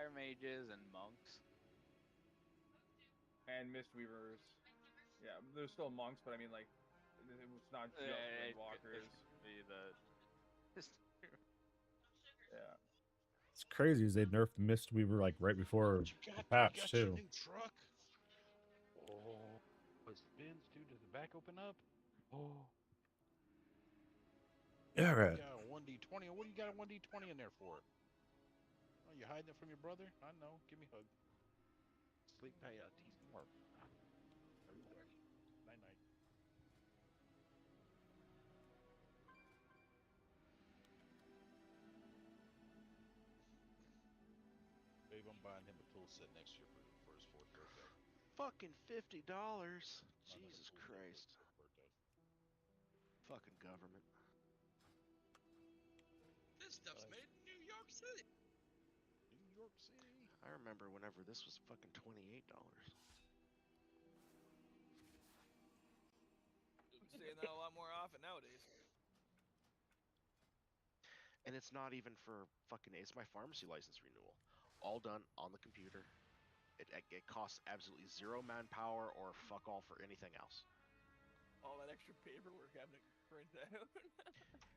fire mages and monks. And Mistweavers. Yeah, there's still monks, but I mean, like, it's not just windwalkers. Be the. Yeah. It's crazy as they nerfed Mistweaver like right before the patch Your too. new truck. Oh, it spins, dude. Does the back open up? Oh. Yeah, right. You got a 1d20. What do you got a 1d20 in there for? Oh, you hiding it from your brother? I know. Give me a hug. Sleep pay tease more. Night night. Babe, I'm buying him a tool set next year for his 4th birthday. Fucking $50. Another Jesus tool set Christ. for his 4th birthday. Fucking government. This stuff's made in New York City. New York City. I remember whenever this was fucking $28. Saying that a lot more often nowadays. And it's not even for fucking, it's my pharmacy license renewal. All done on the computer. It costs absolutely zero manpower or fuck all for anything else. All that extra paperwork having to print out.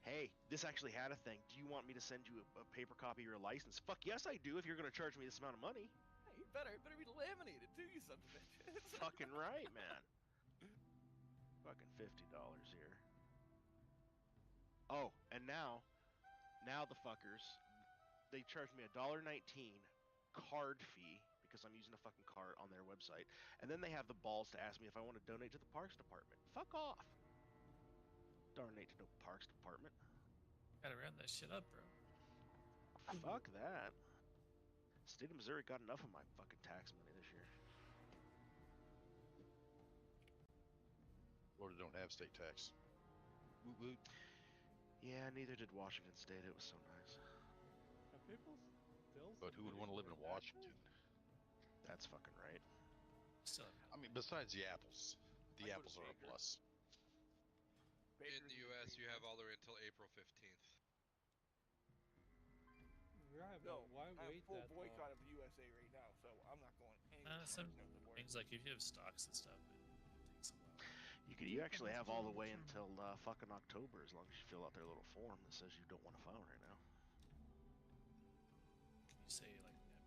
Hey, this actually had a thing. Do you want me to send you a paper copy of your license? Fuck yes I do if you're going to charge me this amount of money. Hey, you better be laminated too, you sons of bitches. Fucking right, man. Fucking $50 here. Oh, and now the fuckers, they charge me $1.19 card fee because I'm using a fucking card on their website, and then they have the balls to ask me if I want to donate to the Parks Department. Fuck off. Donate to no Parks Department. Gotta round that shit up, bro. Fuck that. State of Missouri got enough of my fucking tax money this year. Florida don't have state tax. Woot woot. Yeah, neither did Washington State. It was so nice. Have people still? But who would want to live in Washington? That's fucking right. Still, I mean, besides the apples. The I go to apples are a Baker. plus. In the U.S., you have all the way until April 15th. Right, but No, why I'm wait full that boycott long? of the USA right now, so I'm not going anywhere. some north of the border. things like if you have stocks and stuff, it takes a while. You actually have all the way until fucking October as long as you fill out their little form that says you don't want to file right now. Can you say like never?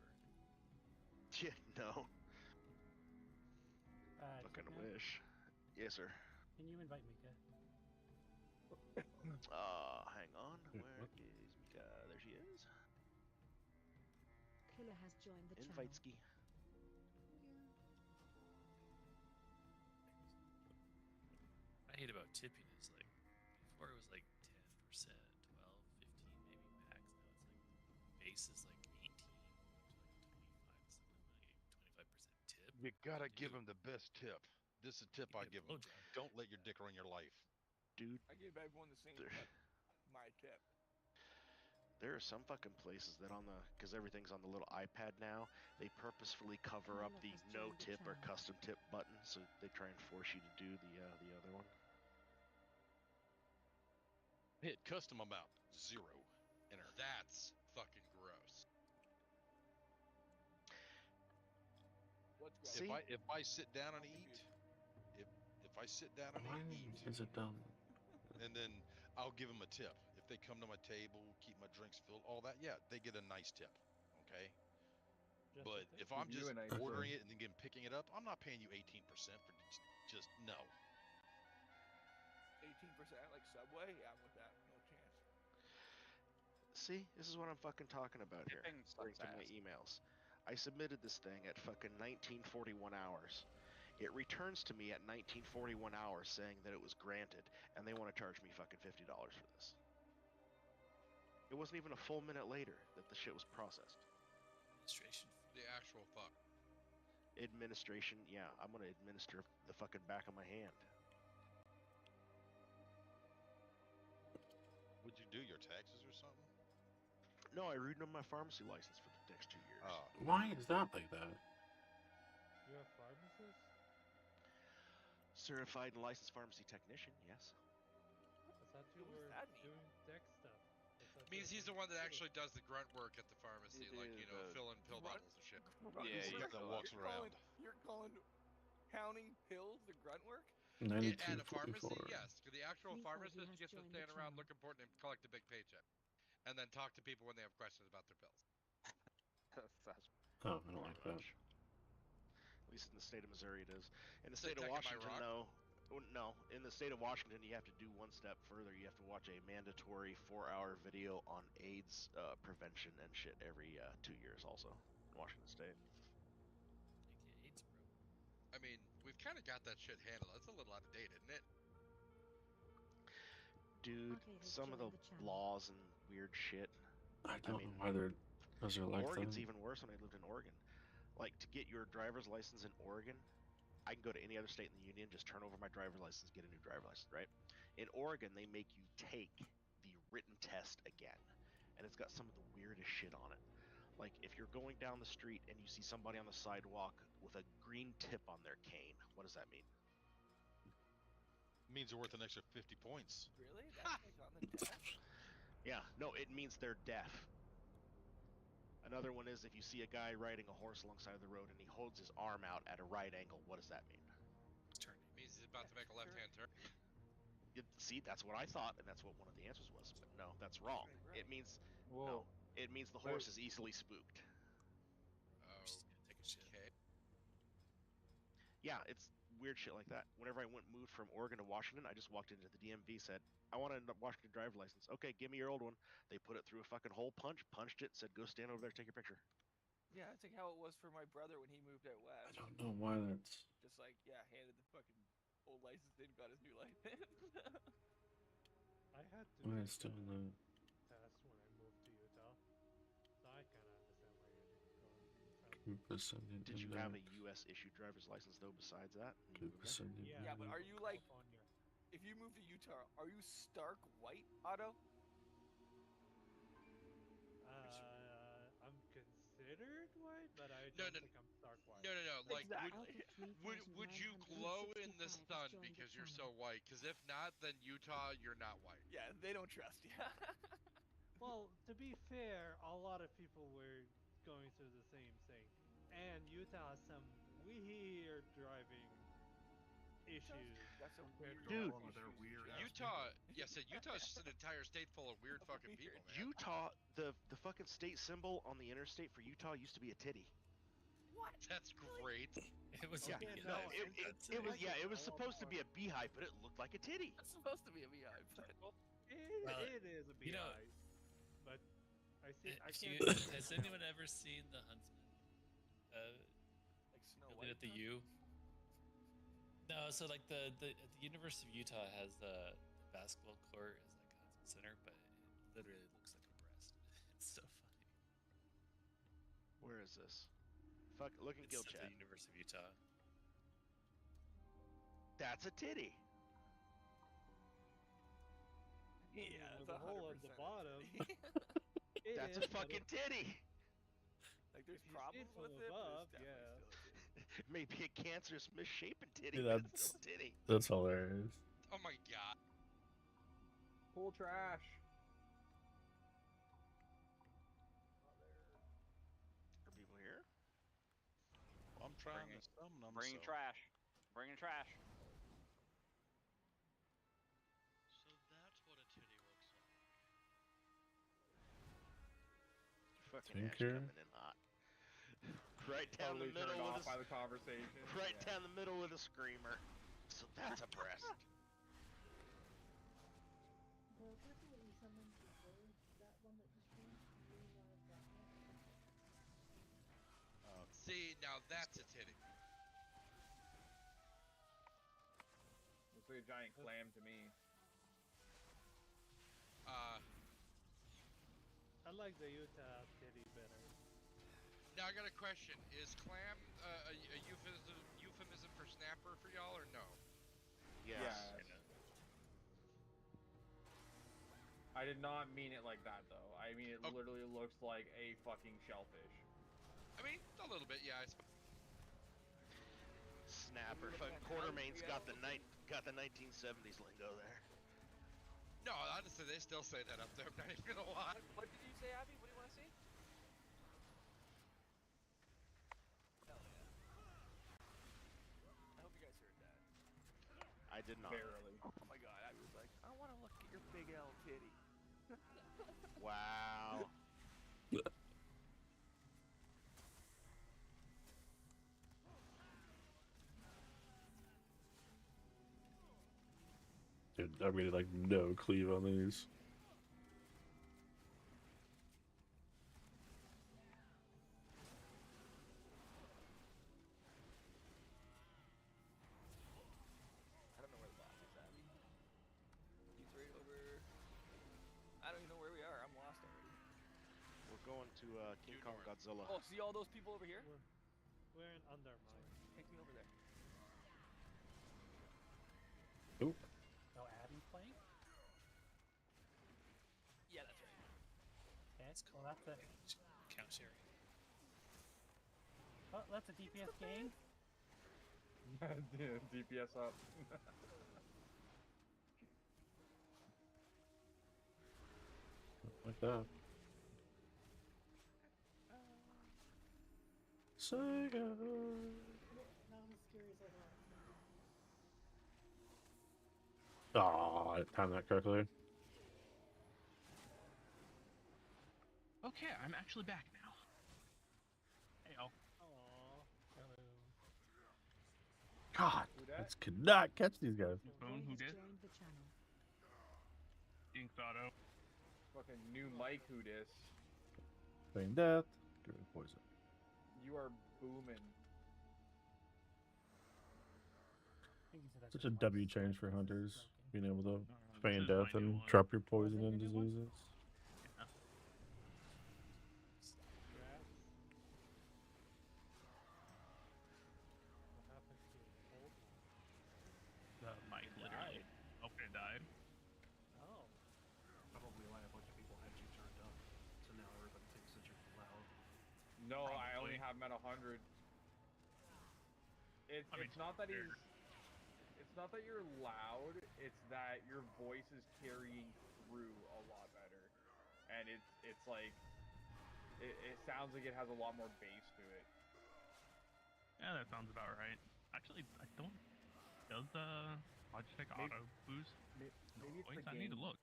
Yeah, no. Fucking Techno, wish. Yes, sir. can you invite Mika? Hang on. Where is Mika? There she is. Killer has joined the channel. Invite ski. What I hate about tipping is like before it was like 10%, 12, 15 maybe max. Now it's like base is like 18, up to like 25%, 25% tip. You gotta Dude. give them the best tip. This is a tip You I get give them. blowjob. Don't let your dick run your life. Dude, I give everyone the same There- tip. My tip. there are some fucking places that on the, because everything's on the little iPad now, they purposefully cover up the no tip or custom tip button, so they try and force you to do the other one. Hit custom amount 0. Enter. That's fucking gross. What's gross? See? If I sit down and I'm eat, confused. if I sit down Why and eat, is it done? and then I'll give them a tip. If they come to my table, keep my drinks filled, all that, yeah, they get a nice tip. Okay. Just But a if tip? I'm Give you just a nice ordering tip. it and then picking it up, I'm not paying you 18% for just no. 18% like Subway? Yeah, I'm with that. No chance. See, this is what I'm fucking talking about here. Tipping According sucks to my ass. emails. I submitted this thing at fucking 1941 hours. It returns to me at 1941 hours saying that it was granted, and they want to charge me fucking $50 for this. It wasn't even a full minute later that the shit was processed. Administration fee. The actual fuck. Administration, yeah, I'm gonna administer the fucking back of my hand. Would you do your taxes or something? No, I renewed my pharmacy license for the next 2 years. Oh, Why is that like that? You're a pharmacist? Certified and licensed pharmacy technician, yes. I thought you What does were that mean? doing tech stuff. I thought Means you he's the were one that doing- actually does the grunt work at the pharmacy, You like, do you know, the filling pill bottles and shit. Yeah, he Grunt still work. walks around. You're calling pounding pills the grunt work? At a pharmacy, 92.44. yes. 'Cause the actual Please hold, pharmacist you have gets to joined stand the around, channel. look important, and collect a big paycheck, and then talk to people when they have questions about their pills. That's Oh, I don't like that. At least in the state of Missouri it is. In the Say, state of Tech, am I Washington, wrong? though, no. In the state of Washington, you have to do one step further. You have to watch a mandatory 4-hour video on AIDS prevention and shit every 2 years. Also, in Washington State. AKA AIDS, bro. I mean, we've kind of got that shit handled. That's a little out of date, isn't it? Dude, Arcade has some of the joined the channel. laws and weird shit. I don't mean, know why those are like Oregon's that. even worse when I lived in Oregon. Like, to get your driver's license in Oregon, I can go to any other state in the union, just turn over my driver's license, get a new driver's license, right? In Oregon, they make you take the written test again, and it's got some of the weirdest shit on it. Like, if you're going down the street and you see somebody on the sidewalk with a green tip on their cane, what does that mean? Means they're worth an extra 50 points. Really? That's like on the test? Yeah, no, it means they're deaf. Another one is if you see a guy riding a horse alongside the road and he holds his arm out at a right angle, what does that mean? Turning. Means he's about to make a left-hand turn. See, that's what I thought, and that's what one of the answers was. But no, that's wrong. Right. It means Whoa. it means the Wait. horse is easily spooked. She's gonna take a shit. Okay. Yeah, it's weird shit like that. Whenever I moved from Oregon to Washington, I just walked into the DMV, said, I want a Washington driver's license. Okay, give me your old one. They put it through a fucking hole punch, punched it, said, go stand over there, take your picture. Yeah, it's like how it was for my brother when he moved out I west. don't know why that's. Just like, yeah, handed the fucking old license in, got his new license. I had to Why take it's still the not. test when I moved to Utah, so I kind of understand why you're going Utah. Keep sending Did you have a index. U.S. issued driver's license, though, besides that? when you Keep moved there? sending Yeah, Yeah, but are you like, California. if you move to Utah, are you stark white, Otto? I'm considered white, but I No, don't no, think I'm stark white. No, like, Exactly. would you glow in the 3965 sun has joined the because you're channel. so white? Because if not, then Utah, you're not white. Yeah, they don't trust you. Well, to be fair, a lot of people were going through the same thing, and Utah has some weird driving issues. Got some compared weird to Dude. all issues other with weird driving. Utah, yes, Utah's just an entire state full of weird fucking people, man. Utah, the fucking state symbol on the interstate for Utah used to be a titty. What? That's great. It was Yeah, a beehive, no, that's it was it. it was supposed to be a beehive, but it looked like a titty. It's supposed to be a beehive. Well, It is a you know- beehive, but I see. I If can't. you- has anyone ever seen The Huntsman? Like Snow Building White. at the U. No, so like the University of Utah has the basketball court as like Hudson Center, but it literally looks like a breast. It's so funny. Where is this? Fuck, look at It's Guild at Chat. the University of Utah. That's a titty. Yeah, with it's a hole at the 100% bottom. titty. It That's is, a but fucking it- titty. Like there's If you see it problems from with it, above, but it's definitely still a titty. Maybe a cancerous, misshapen titty. Yeah, but it's still a titty. That's hilarious. Oh my god. Pull trash. Are people here? I'm trying Bringing- to summon them. bringing so. trash. Bringing trash. So that's what a titty looks like. Fucking Ash Tinker. coming in hot. Right down Totally the middle turned with off by a, the conversation. right Yeah. down the middle with a screamer. So that's a breast. The person that you summoned before, that one that just came, you really want to drop it? See, now that's a titty. Looks like a giant clam to me. I like the Utah titty better. Now I got a question. Is clam a euphemism for snapper for y'all or no? Yes. Yeah. I did not mean it like that though. I mean it Oh. literally looks like a fucking shellfish. I mean, a little bit, yeah. Snapper. Look Fucking at Quartermain's how got the 1970s lingo there. No, honestly, they still say that up there. I'm not even gonna lie. What did you say, Abby? What do you want to see? did not. Barely. Oh my god, I was like, I want to look at your big L titty. Wow. Dude, I'm getting like no cleave on these. I don't know where the boss is at. He's right over. I don't even know where we are. I'm lost already. We're going to King Kong Godzilla. Oh, see all those people over here? We're in Undermine. Take me over there. Oop. Oh, Abby's playing? Yeah, that's right. Okay, well that's a Count sharing. that's a DPS game. DPS up. Like that. Sega. Not as scary as I thought. Aw, I timed that correctly. Okay, I'm actually back now. Hey, oh. Aww. God, Who dat? I could not catch these guys. Phone, who did? Inks Auto. Fucking new Mike who dis. Playing death. Give me poison. You are booming. Such a W change for hunters. Being able to This feign is death my new and one. drop your poison and diseases. Yeah. Congrats. What happened to your old one? The mic literally. Okay, died. Oh. Probably why a bunch of people had you turned up. So now everybody thinks that you're loud. No, I only Probably. have him at 100. I mean, It's not that fair. he's. It's not that you're loud. It's that your voice is carrying through a lot better, and it's like it sounds like it has a lot more bass to it. Yeah, that sounds about right. Actually, I don't. Does Logitech Maybe- Auto boost Maybe it's voice? the I need to game. look.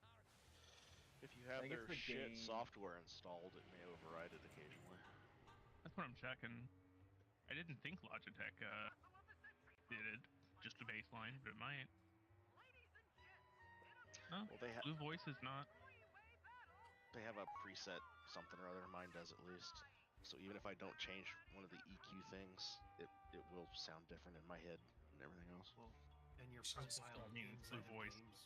If you have think their it's the shit game. software installed, it may override it occasionally. That's what I'm checking. I didn't think Logitech did it. Just a baseline, but it might. No, Well, they have Blue Voice is not. a preset something or other. Mine does at least. So even if I don't change one of the EQ things, it will sound different in my head and everything else. Well, and your Just profile I mean, inside Blue the Voice. games.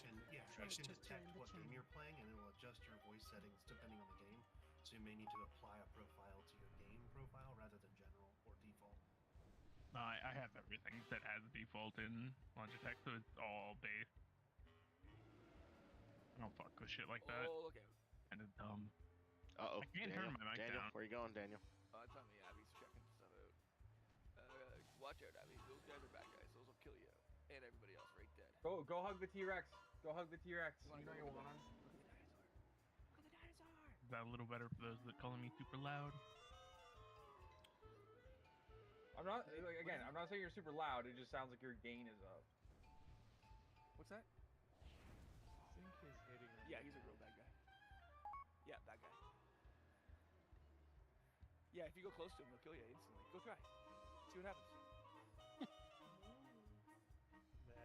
And yeah, Try you to can just detect join the what game channel. you're playing, and it will adjust your voice settings depending on the game. So you may need to apply a profile to your game profile rather than general or default. No, I have everything that has default in Logitech, so it's all base. I don't fuck with shit like that. Oh, look out. And it's dumb. Uh oh. I can't turn my mic Daniel, down. where you going, Daniel? It's on me. Abby's checking stuff out. Watch out, Abby. Those guys are bad guys. Those will kill you. And everybody else right dead. Go hug the T-Rex. Go hug the T-Rex. You wanna You know go you look want at to. the dinosaur? Look at the dinosaur! Is that a little better for those that calling me super loud? I'm not like, again. I'm not saying you're super loud. It just sounds like your gain is up. What's that? I think he's hitting on Yeah, you. he's a real bad guy. Yeah, that guy. Yeah, if you go close to him, he'll kill you instantly. Go try. See what happens.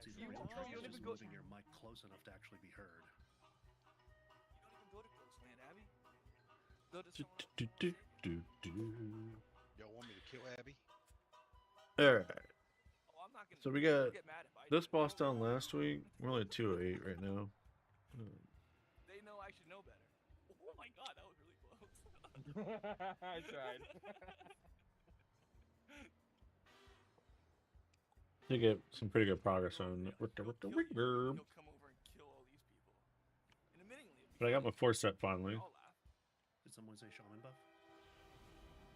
See, You the won't- trick you is don't just even go- moving your mic close enough to actually be heard. You don't even go to Ghost Land, Abby. Go to Do, someone else. do, do, do, do. Y'all want me to kill Abby? Alright, Oh, I'm not gonna. so we they'll got get mad if I this do it. boss down last week. We're only 208 right now. They know I should know better. Oh my god, that was really close. I tried. You get some pretty good progress on with the He'll kill you, reverb. He'll come over and kill all these people. And admittingly, it'd be But I got my funny. 4 set finally. I'll laugh. Did someone say shaman buff?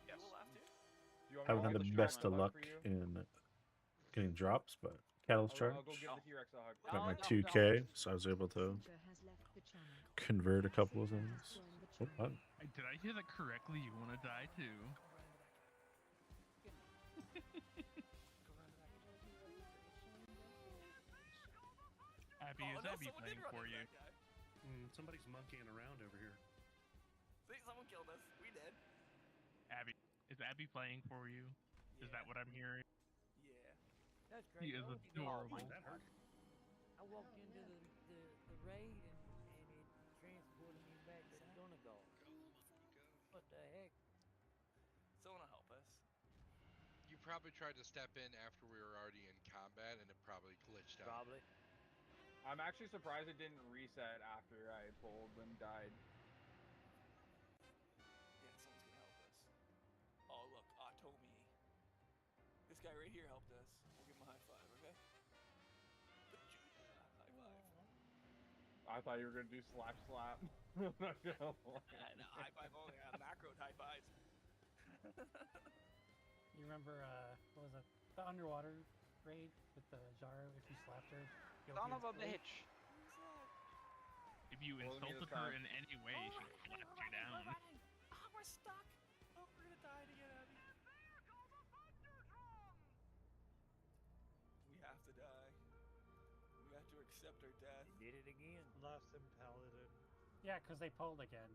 Yeah, we'll laugh too. Do you want me Haven't to had hold the the best T-Rex of hug luck for you? in getting drops, but Catalyst Charge. I'll go give the T-Rex a hug. Got my No, 2K, so I was able to convert a couple of things. Oh, wow. Did I hear that correctly? You want to die too? Abby, Oh, is no, Abby someone did playing run for into you? that guy. Somebody's monkeying around over here. See, someone killed us. We did. Abby, is Abby playing for you? Is that what I'm hearing? Yeah. That's He crazy. is I went to go- adorable. That hurt. I walked into the raid and it transported me back to Donegal. What the heck? Someone will help us. You probably tried to step in after we were already in combat, and it probably glitched out. Probably. I'm actually surprised it didn't reset after I pulled and died. Yeah, someone's gonna help us. Oh, look, Otomi. This guy right here helped us. We'll give him a high five, okay? High five. I thought you were gonna do slap slap. No, high five only. Macro high fives. You remember, what was it? The underwater raid with the Jaro, if you slapped her. Son of a bitch. If you Well, let me insulted just her kinda- in any way, she slapped you down. Oh, we're stuck. Oh, we're gonna die again, Abby. We have to die. We have to accept our death. Did it again. Left him paladin. Yeah, because they pulled again.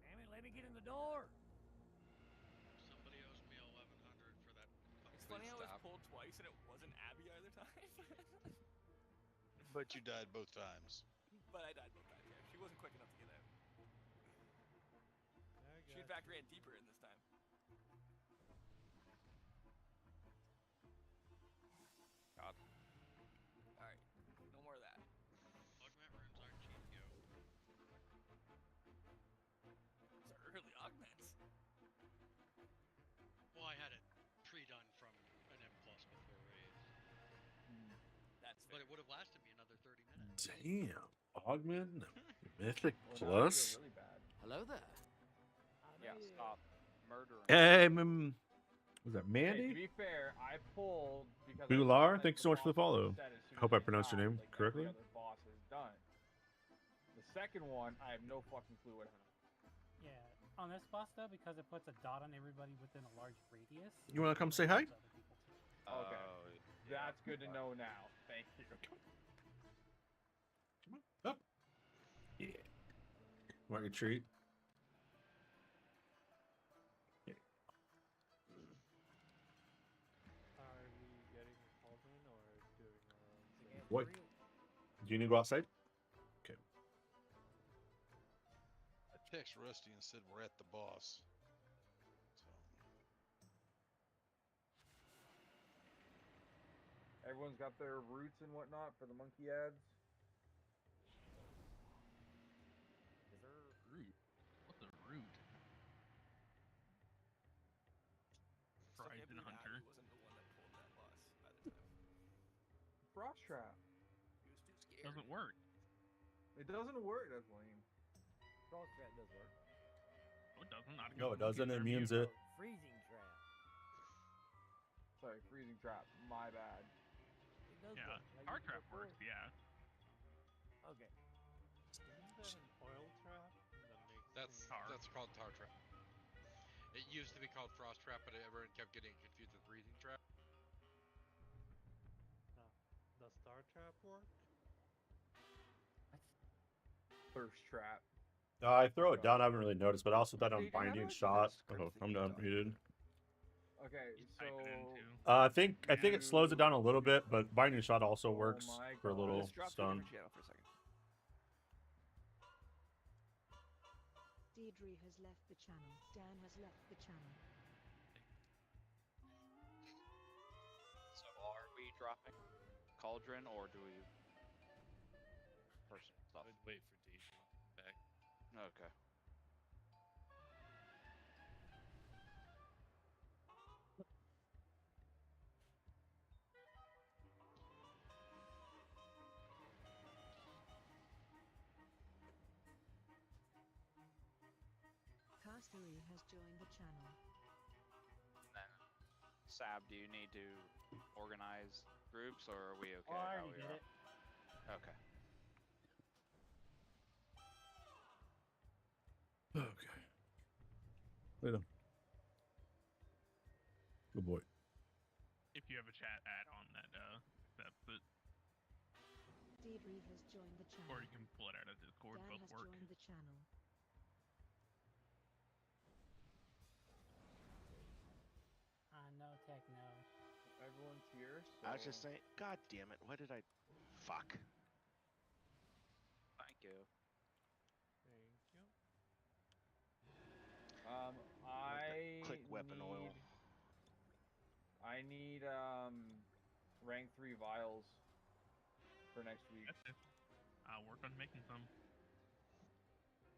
Damn it, let me get in the door. Somebody owes me 1,100 for that. It's funny how I was pulled twice and it wasn't Abby either time. But you died both times. But I died both times, yeah. She wasn't quick enough to get out. She in fact ran deeper in this time. God. Alright, no more of that. Augment runes aren't cheap, yo. These are early augments. Well, I had it pre-done from an M+ before raid. That's But it would have lasted me another 30 minutes. Damn. Augment? Mythic Well, now I Plus? feel really bad. Hello there. Yeah, stop murdering. Hey, was that Hey, Mandy? to be fair, I pulled because Bular, thanks so much for the follow. Hope I pronounced your name correctly. Every other boss is done. The second one, I have no fucking clue what happened. Yeah, on this boss though, because it puts a dot on everybody within a large radius. You wanna come say hi? Okay, that's good to know now. Thank you. Up. Yeah. Want your treat? Are we getting a cauldron or doing our own thing? What? Do you need to go outside? Okay. I text Rusty and said we're at the boss. So Everyone's got their roots and whatnot for the monkey ads. Root? What's a root? Still can't Horizon believe Hunter. Abby wasn't the one that pulled that boss either time. Frost trap. He was too scared. Doesn't work. It doesn't work. That's lame. Frost trap does work. No, it doesn't. Not No, it against doesn't. It monkeys, immunes they're it. Freezing trap. Sorry, freezing trap. My bad. It does Yeah, work. I Tar used it Trap before. works, yeah. Okay. Isn't that an oil trap? That makes That's things- Tar. that's called tar trap. It used to be called frost trap, but everyone kept getting confused with breathing trap. Does Star Trap work? Thirst trap. I throw it down. I haven't really noticed, but I also thought So on you can have binding it? shot. That's Oh, I'm done. Muted. Okay, You so type it in too. I think it slows it down a little bit, but binding shot also works my for a God. little Let's drop to a stun. different channel for a second. Deirdre has left the channel. Dan has left the channel. So are we dropping cauldron or do we person stuff? I'd wait for Deja to come back. Okay. Castery has joined the channel. Then, Sab, do you need to organize groups or are we okay? Oh, I how already we did are? it. Okay. Okay. Later. Good boy. If you have a chat add-on that accepts it. Deidre has joined the channel. Or you can pull it out of Discord, Dan both has work. joined the channel. No techno. Everyone's here. So... I was just saying, God damn it, why did I... Fuck. Thank you. Thank you. I Click weapon oil. I need rank 3 vials for next week. That's it. I'll work on making some.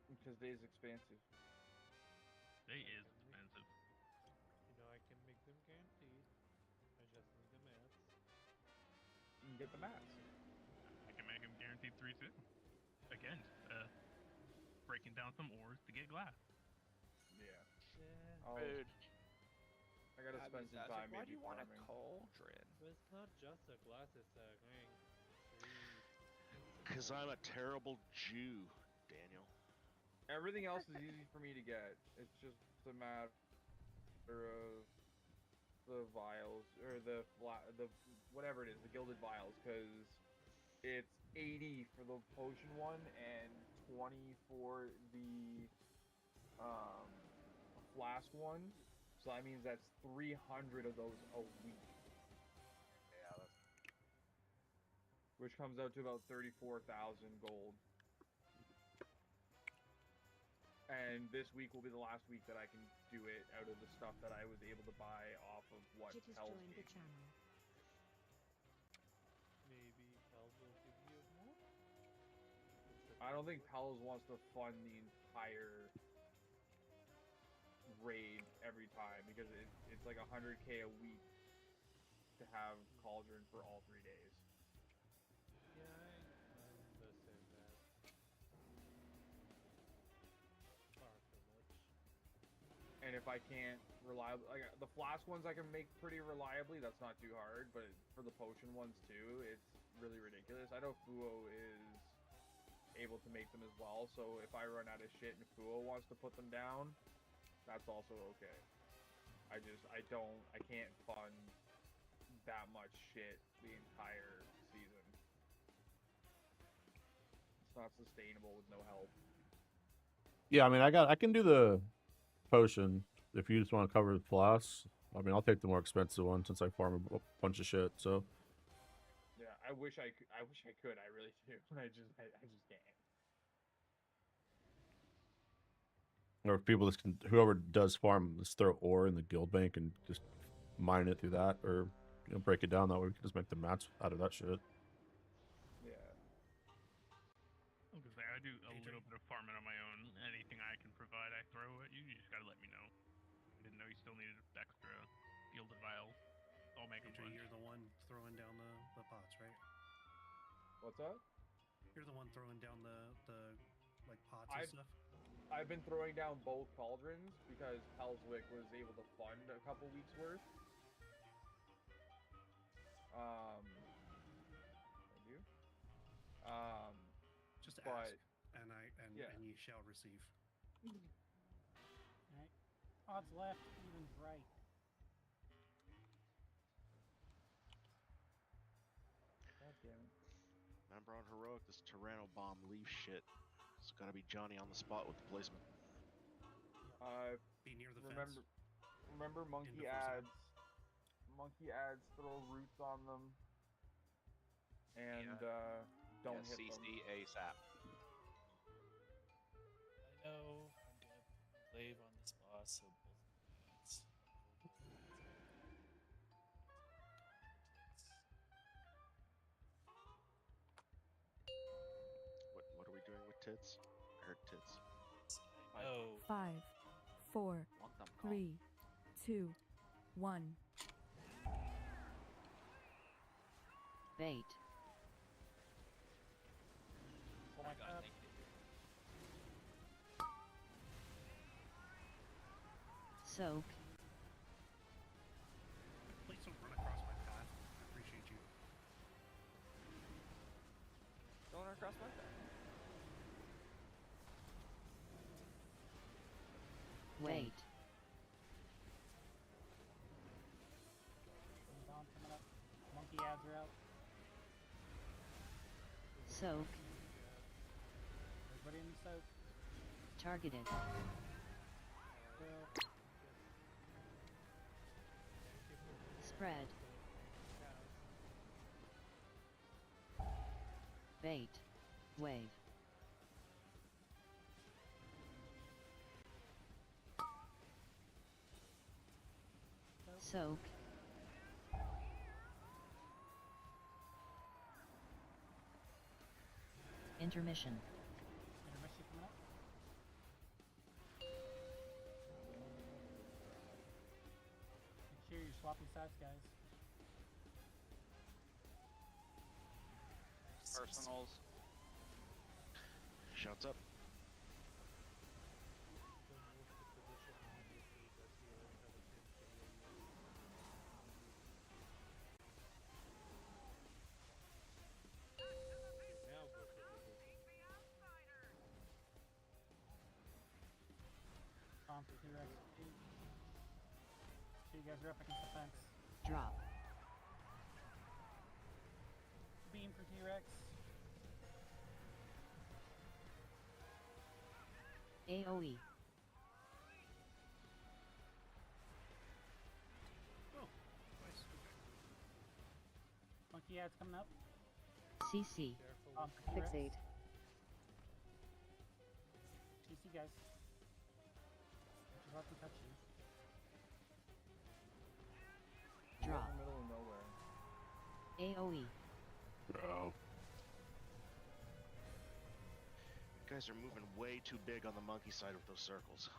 Because Day is expansive. Day is expensive. You know I can make them guaranteed. I just need the mats. You can get the mats. I can make them guaranteed 3 too. Again, breaking down some ores to get glass. Yeah. Yeah. Food. I gotta spend some time Why maybe do you want a farming. cauldron? But it's not just a glass, it's a ring. Because I'm a terrible Jew, Daniel. Everything else is easy for me to get. It's just a matter of the vials or the whatever it is, the gilded vials, because it's 80 for the potion one and 20 for the flask one. So that means that's 300 of those a week. Yeah, that's... Which comes out to about 34,000 gold. And this week will be the last week that I can do it out of the stuff that I was able to buy off of what Jit has Hell's joined the gave me. channel. Maybe Pels will give you more? I don't think Pels wants to fund the entire raid every time because it's like 100k a week to have Cauldron for all 3 days. Yeah, I understand that. Far too much. And if I can't reliably, like the flask ones I can make pretty reliably, that's not too hard, but for the potion ones too, it's really ridiculous. I know Fuo is able to make them as well, so if I run out of shit and Fuo wants to put them down, that's also okay. I can't fund that much shit the entire season. It's not sustainable with no help. Yeah, I mean, I can do the potion if you just want to cover the flasks. I mean, I'll take the more expensive one since I farm a bunch of shit. So Yeah, I wish I could. I really do. I just can't. or if people just can, whoever does farm, just throw ore in the guild bank and just mine it through that, or break it down that way. We can just make the mats out of that shit. Yeah. I was gonna say, I do a little bit of farming on my own. Anything I can provide, I throw at you. You just gotta let me know. I didn't know you still needed extra gilded vials. I'll make them. You're the one throwing down the pots, right? What's up? You're the one throwing down the like pots and stuff. I've been throwing down both cauldrons because Pelswick was able to fund a couple weeks worth. Thank you. Just but, ask, and you shall receive. Alright. Odds left, evens right. God damn it. Remember on Heroic, this Tyranno bomb leaf shit. It's gotta be Johnny on the spot with the placement. Be near the remember, fence. Remember monkey Into first ads. Monkey ads throw roots on them. And don't hit them. CC ASAP. I know I'm gonna lave on this boss, so both points. What are we doing with tits? I heard tits. Oh. 5, 4, 3, 2, 1. Bait. Oh my god, thank you. Soak. Please don't run across my path. I appreciate you. Don't run across my path. Wait. Bomb coming up. Monkey ads are out. Soak. Everybody in the soak. Targeted. Well, Spread. Bait. Wave. Soak. Intermission. intermission coming up. Make sure you're swapping sides, guys. Personals. Shouts up. For T-Rex. So you guys are up against the fence. Drop. Beam for T-Rex. AoE. Oh, nice. Okay. Monkey ad's coming up. CC. For T-Rex. Fixate. CC, guys. Just let them touch you. Drop. In the middle of nowhere. AoE. Bro. You guys are moving way too big on the monkey side with those circles.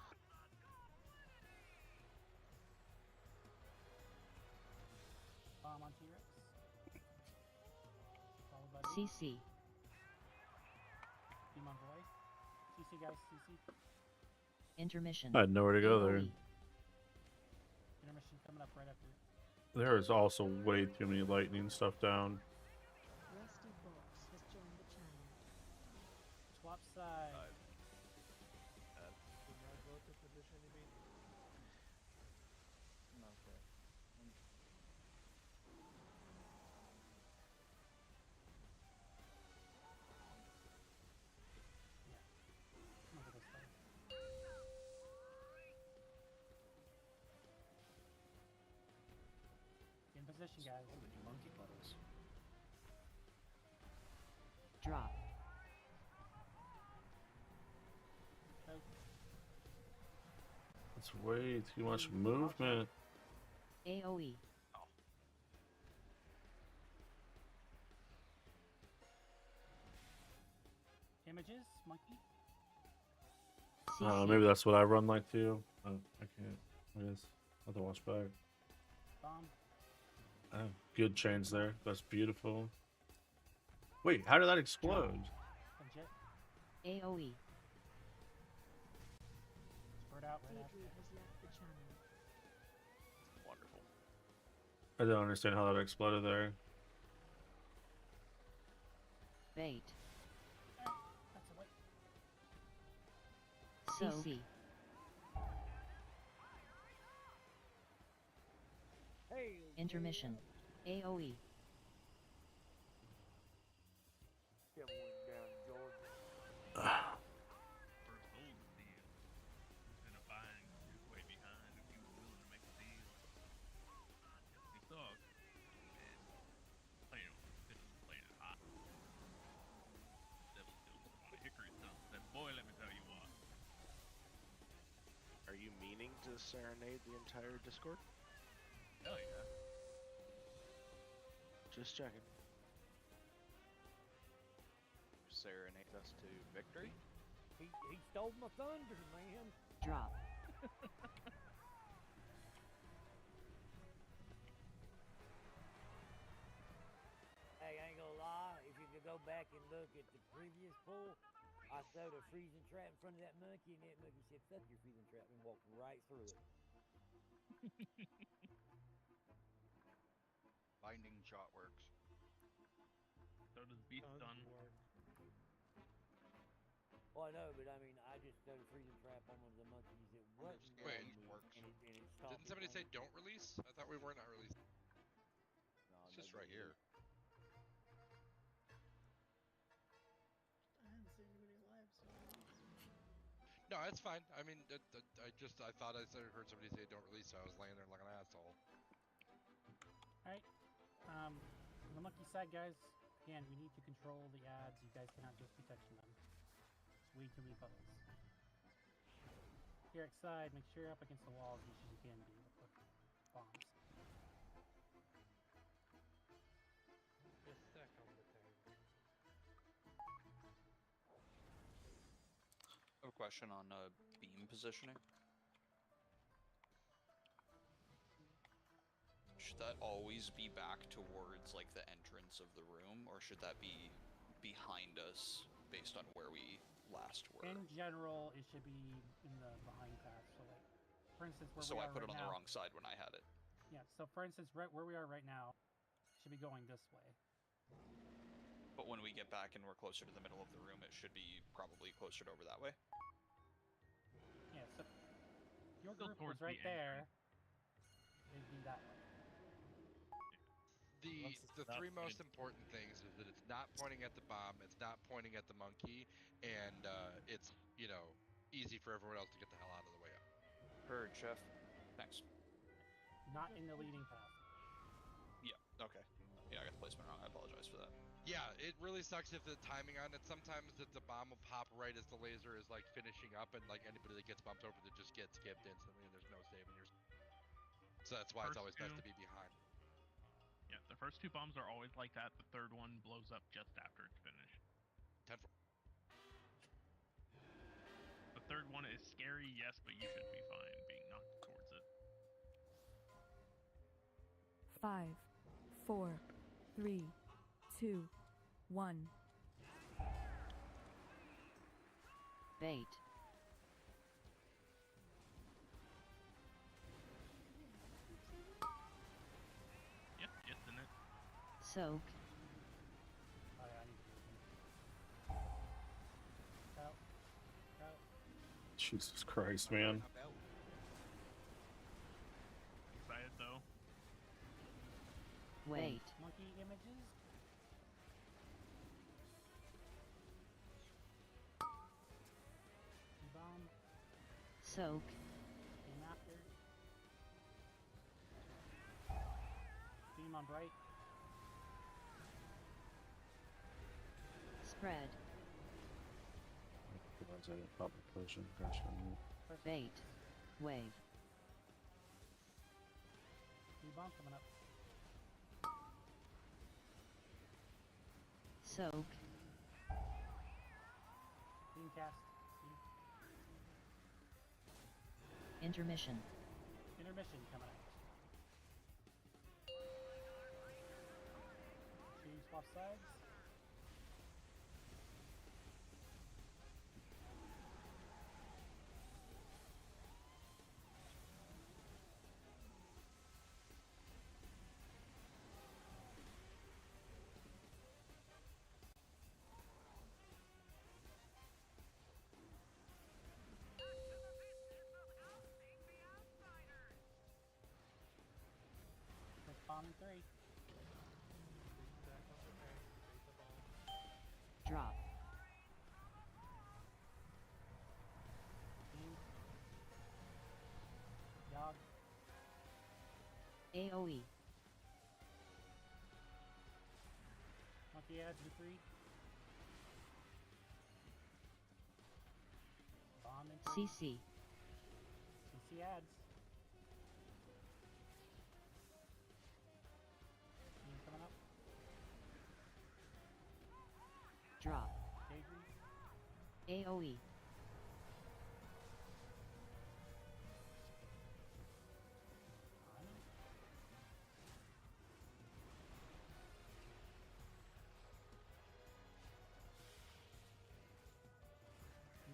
Bomb on T-Rex. Followed by CC. Beam on Void. CC, guys. CC. Intermission. I had nowhere to go there. AoE. Intermission coming up right after. There is also way too many lightning stuff down. Rusty Box has joined the channel. Swap side. Do not go to position immediately. Okay. Come over this side. In position, guys. So many monkey puddles. Drop. Soak. It's way too much movement. AoE. Images, monkey. CC. Maybe that's what I run like too. I can't. I guess I'll have to watch back. Bomb. Good chains there. That's beautiful. Wait, how did that explode? Legit. AoE. Spread out right after. Pedro has left the channel. Wonderful. I don't understand how that exploded there. Bait. That's a wait. CC. Intermission. AoE. Get one down, George. First golden deal. Who's gonna buy and who's way behind if you were willing to make a deal? He sucks. And playing it hot. Devil killed somebody. Hickory stuff. That boy, let me tell you what. Are you meaning to serenade the entire Discord? Hell yeah. Just checking. Serenade us to victory. He stole my thunder, man. Drop. Hey, I ain't gonna lie. If you could go back and look at the previous pool, I throwed a freezing trap in front of that monkey, and that monkey said, "Fuck your freezing trap," and walked right through it. Binding shot works. So does beast done. Well, I know, but I mean, I just throwed a freezing trap on one of the monkeys. It wasn't Wait, going to move, works. and it Didn't stopped somebody it say on- don't release? I thought we were not releasing. No, It's just nobody right here. did. No, it's fine. I mean, I thought I heard somebody say don't release, so I was laying there like an asshole. Alright. On the monkey side, guys, again, we need to control the ads. You guys cannot just be touching them. It's way too many puddles. Here side, make sure you're up against the wall as much as you can be with the bombs. Just stack on the tag. I have a question on beam positioning. Should that always be back towards like the entrance of the room, or should that be behind us based on where we last were? In general, it should be in the behind path. So, like, for instance, where So we I are put it right on now, the wrong side when I had it. Yeah. So, for instance, right where we are right now, should be going this way. But when we get back and we're closer to the middle of the room, it should be probably closer to over that way. Yeah. So your Still group was towards the right there. It'd be that way. The three most important things is that it's not pointing at the bomb, it's not pointing at the monkey, and it's, you know, easy for everyone else to get the hell out of the way. Heard, Chef. Thanks. Not in the leading path. Yeah, okay. Yeah, I got the placement wrong. I apologize for that. Yeah, it really sucks if the timing on it. Sometimes that the bomb will pop right as the laser is like finishing up, and like anybody that gets bumped over, that just gets skipped instantly, and there's no saving yours. So that's why it's always best to be behind. Yeah, the first two bombs are always like that. The third one blows up just after it's finished. 10-4. The third one is scary, yes, but you should be fine being knocked towards it. 5, 4, 3, 2, 1. Bait. Yep, just in it. Soak. Oh, yeah, I need to do it. Out. Out. Jesus Christ, man. Excited though. Wait. Monkey images. Bomb. Soak. Beam after. Beam on bright. Spread. Provides a public potion. Gosh, Bait. Wave. Beam bomb coming up. Soak. Beam cast. Intermission. Intermission coming up. Two swap sides. Bomb in 3. Stack on the tag. Bait the bomb. Drop. Beam. Yog. AoE. Monkey adds in 3. Bomb in 3. CC. CC adds. Beam coming up. Drop. Daydream. AoE.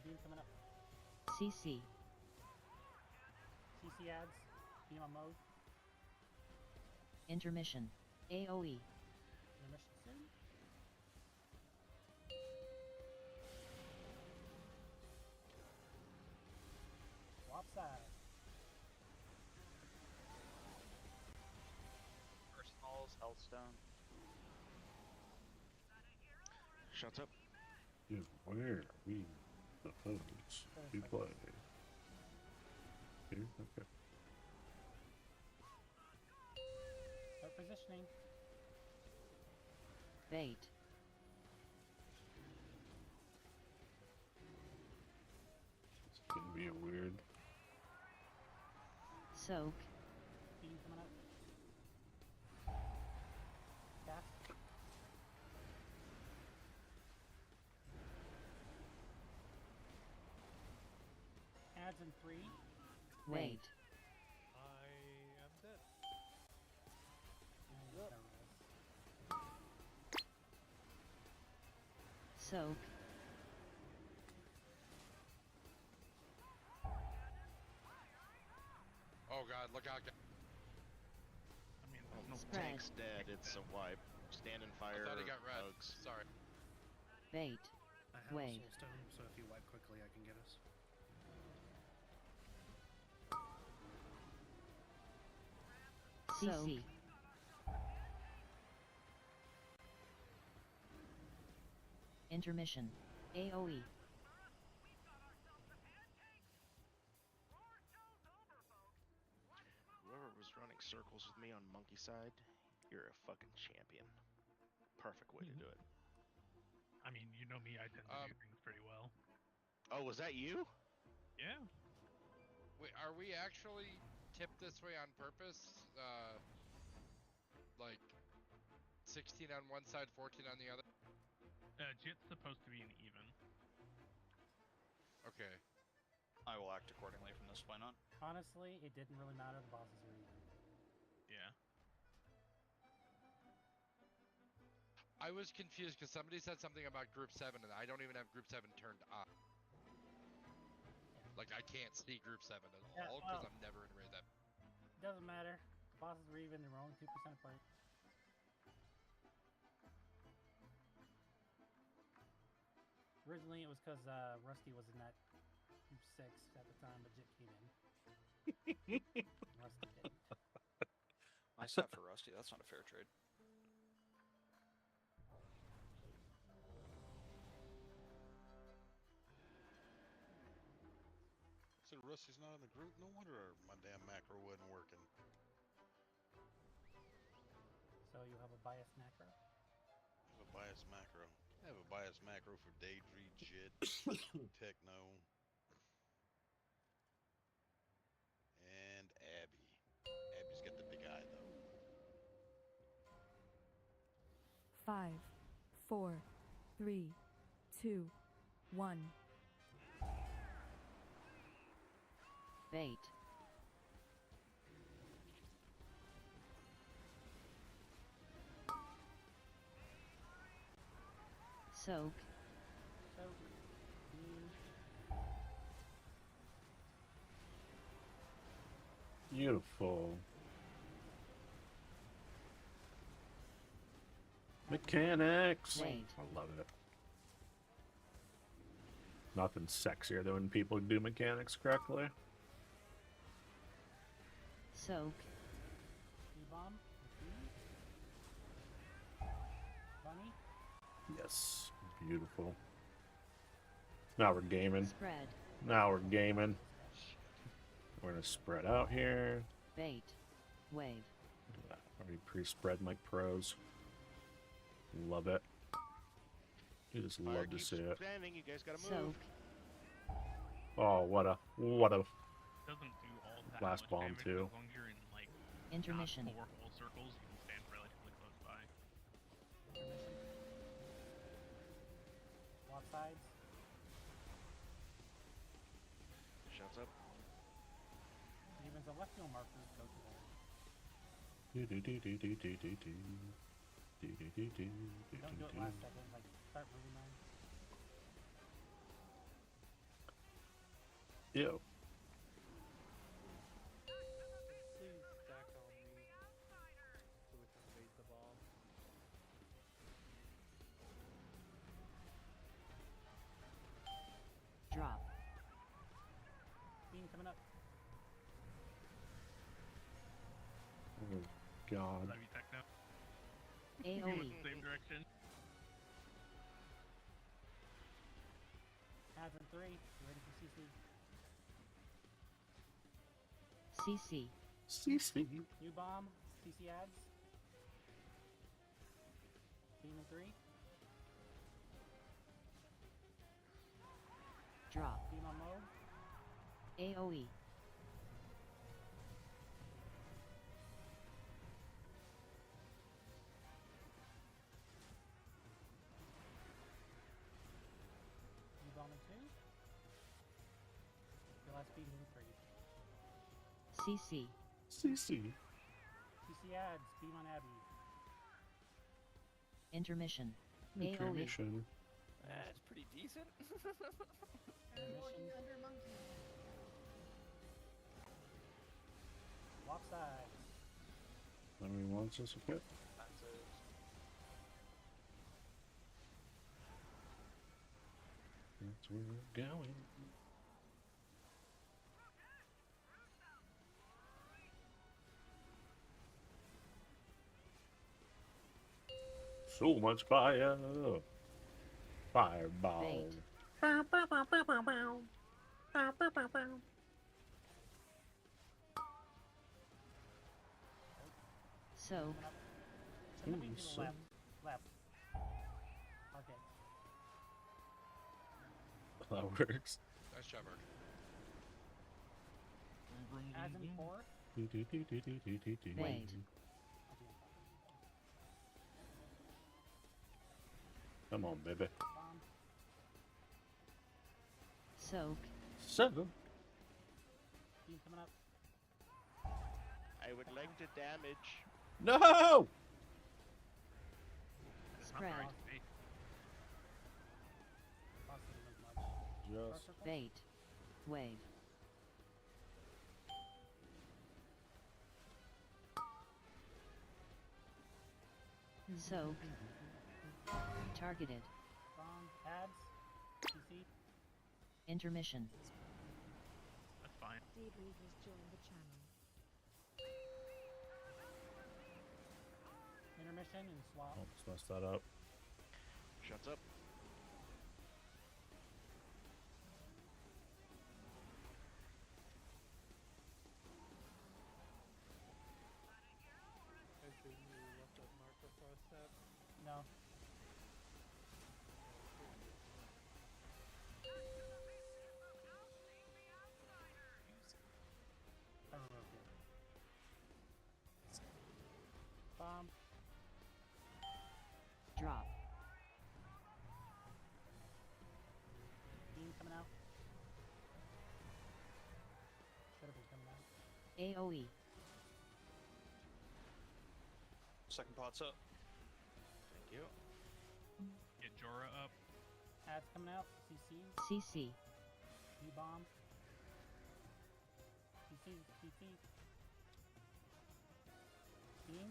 Beam coming up. CC. CC adds. Beam on mode. Intermission. AoE. Intermission soon. Swap side. Personals, Healthstone. Shuts up. Dude, where are we? Let's be play. Here? Okay. Start positioning. Bait. It's gonna be weird. Soak. Beam coming up. Cast. Adds in 3. Wait. I am dead. And Yep. there it is. Soak. Oh god, look out. I mean, Oh, there's no Spread. tank's dead. It's a wipe. Stand and fire. I thought he got red. Hugs. Sorry. Bait. I have Wave. a soul stone, so if you wipe quickly, I can get us. CC. Intermission. AOE. Whoever was running circles with me on monkey side, you're a fucking champion. Perfect way to do it. I mean, you know me, I tend to do things pretty well. Oh, was that you? Yeah. Wait, are we actually tipped this way on purpose? Like 16 on one side, 14 on the other? Jit's supposed to be an even. Okay. I will act accordingly from this point on. Honestly, it didn't really matter. The bosses were even. Yeah. I was confused because somebody said something about Group 7 and I don't even have Group 7 turned on. Like, I can't see Group 7 at Yeah, all because well- I'm never in raid that. Doesn't matter. The bosses were even. They were only 2% apart. Originally, it was because Rusty was in that Group 6 at the time, but Jit came in. Rusty didn't. I sat for Rusty. That's not a fair trade. Said Rusty's not in the group. No wonder my damn macro wasn't working. So you have a biased macro? I have a biased macro. I have a biased macro for Daedry, Jit, Techno, and Abby. Abby's got the big eye though. 5, 4, 3, 2, 1. Bait. Soak. Soak. Beam. Beautiful. Mechanics. Wait. I love it. Nothing sexier than when people do mechanics correctly. Soak. E-bomb. Bunny. Yes. Beautiful. Now we're gaming. Spread. Now we're gaming. We're gonna spread out here. Bait. Wave. Already pre-spread like pros. Love it. You just Fire love to keeps see it. expanding. You guys gotta Soak. move. Oh, what a Doesn't do all that Last much bomb, damage, too. As long as you're in like Intermission. not 4 whole circles, you can stand relatively close by. Block sides. Shouts up. Even the left field markers go to there. Don't do it last second. Like, start moving them. Ew. Please stack on me so we can bait the bomb. Drop. Beam coming up. Oh, God. Love you, Techno. AOE. Going the same direction. Ads in 3. You ready for CC? CC. CC. New bomb. CC ads. Beam in 3. Drop. Beam on low. AoE. New bomb in 2. Your last beam in 3. CC. CC. CC ads. Beam on Abby. Intermission. AoE. Intermission. That's pretty decent. Working under monkey. Walk side. Nobody wants us to quit. That's where we're going. So much fire. Fireball. Bait. Bow, bow, bow, bow, bow, bow. Bow, bow, bow, bow. So. Send the beam to so- the left. Left. Okay. That works. Nice job, Mark. Ads in 4. Bait. Come on, baby. Bomb. Soak. So. Beam coming up. I would like to damage. No! Spread. Cross didn't make much. Just. Cross circle. Bait. Wave. Soak. Targeted. Bomb. Ads. CC. Intermission. That's fine. Debrief has joined the channel. Intermission and swap. Oh, just messed that up. Shuts up. Anything you left that marker for us, Seb? No. I don't know. Bomb. Drop. Beam coming out. Should have been coming out. AoE. Second pot's up. Thank you. Get Jorah up. Ads coming out. CC. CC. U bomb. CC. CC. Beam.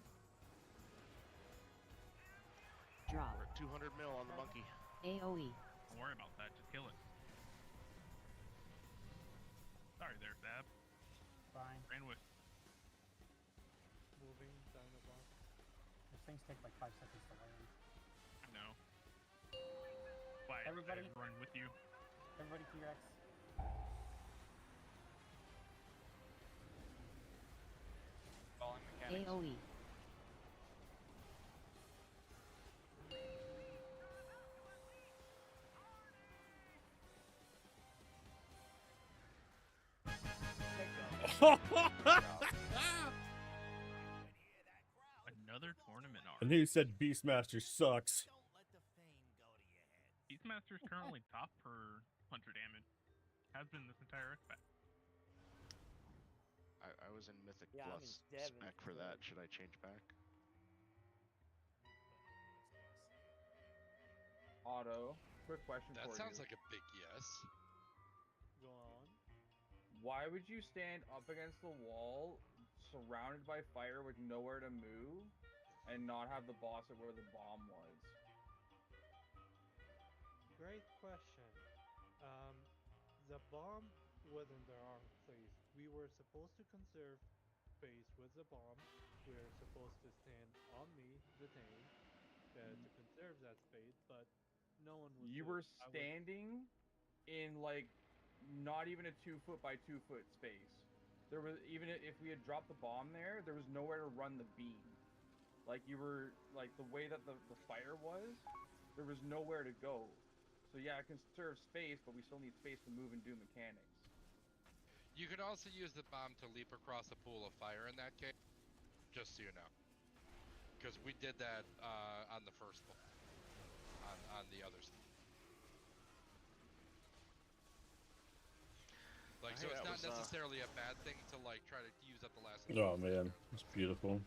Drop. We're at 200 mil on the monkey. AoE. Don't worry about that. Just kill it. Sorry there, Fab. Fine. Ran with. Moving down the block. Those things take like 5 seconds to land. I know. Why? Everybody- I run with you. Everybody to your X. Falling mechanics. AoE. Another tournament arc. And he said Beastmaster sucks. Beastmaster's currently top per puncher damage. Has been this entire X pack. I was in Mythic Yeah, I'm in Plus 7th, spec for that. Should I change back? Otto, quick question That for sounds you. like a big yes. Go on. Why would you stand up against the wall, surrounded by fire with nowhere to move, and not have the boss at where the bomb was? Great question. The bomb wasn't the wrong place. We were supposed to conserve space with the bomb. We were supposed to stand on me, the tank, to conserve that space, but no one was. You doing were it. I was- standing in like not even a 2 foot by 2 foot space. There was, even if we had dropped the bomb there, there was nowhere to run the beam. Like you were, like the way that the fire was, there was nowhere to go. So yeah, it can conserve space, but we still need space to move and do mechanics. You could also use the bomb to leap across a pool of fire in that case, just so you know. Because we did that on the first pool, on the other side. Like, so it's not necessarily a bad thing to like try to use up the last. Oh man, it's beautiful.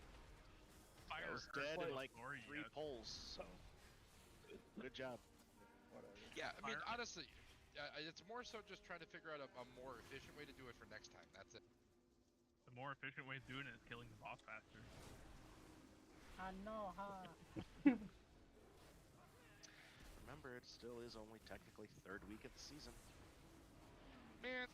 I was dead in like 3 poles, so good job. Whatever. Yeah, I mean, honestly, it's more so just trying to figure out a more efficient way to do it for next time. That's it. The more efficient way of doing it is killing the boss faster. I know, huh? Remember, it still is only technically 3rd week of the season. Man.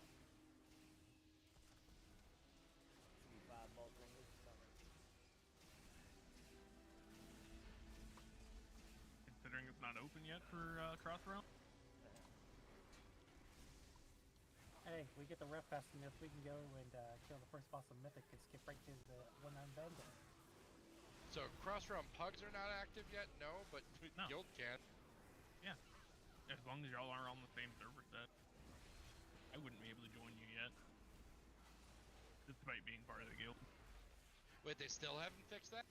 Considering it's not open yet for cross realm. Hey, we get the ref fast enough, we can go and kill the first boss of Mythic and skip right to the one-armed bandit. So cross-realm pugs are not active yet, no, but No. Guild can. Yeah, as long as y'all are on the same server set. I wouldn't be able to join you yet, despite being part of the guild. Wait, they still haven't fixed that?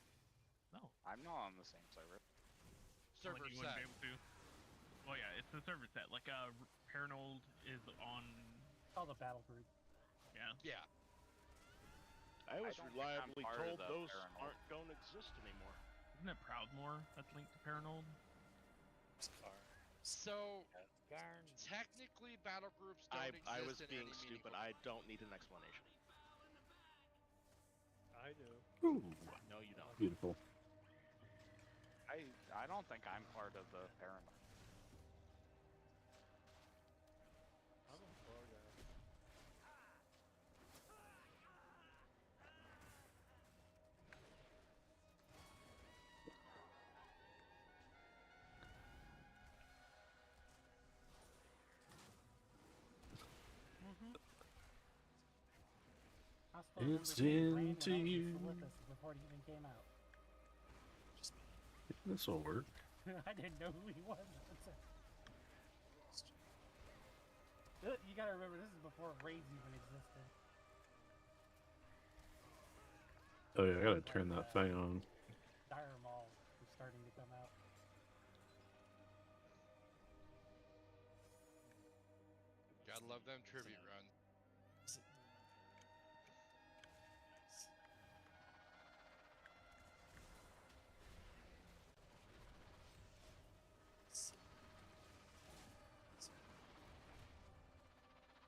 No. I'm not on the same server. Server Like you wouldn't set. be able to. Well, yeah, it's the server set. Like, Paranold is on. It's called a battle group. Yeah. Yeah. I was don't think I'm reliably part of told the those Paranoid. don't exist anymore. Isn't it Proudmoore that's linked to Paranold? So, technically, battle groups don't exist I was in being any stupid. meaningful- I don't need an explanation. I do. Ooh, No, you don't. beautiful. I don't think I'm part of the Paranoid. I'm in Florida. I still remember It's seeing Brandon into actually you. with us before it even came out. This will work. I didn't know who he was. You gotta remember, this is before raids even existed. Oh yeah, I gotta turn that thing on. Dire Maul was starting to come out. Gotta love them tribute runs.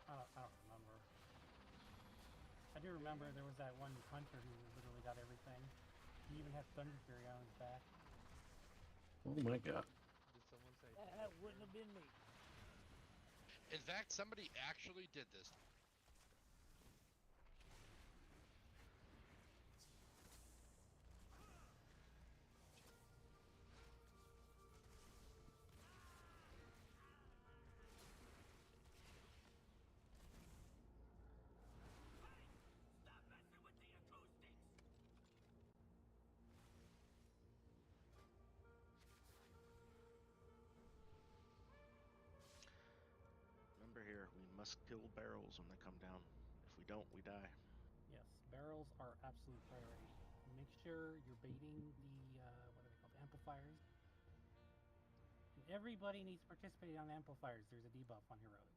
I don't remember. I do remember there was that one hunter who literally got everything. He even had Thunder Fury on his back. Oh my god. Did someone say That wouldn't have been me. In fact, somebody actually did this. Remember here, we must kill barrels when they come down. If we don't, we die. Yes, barrels are absolute priority. Make sure you're baiting the, what are they called, amplifiers. And everybody needs to participate on amplifiers. There's a debuff on Heroic.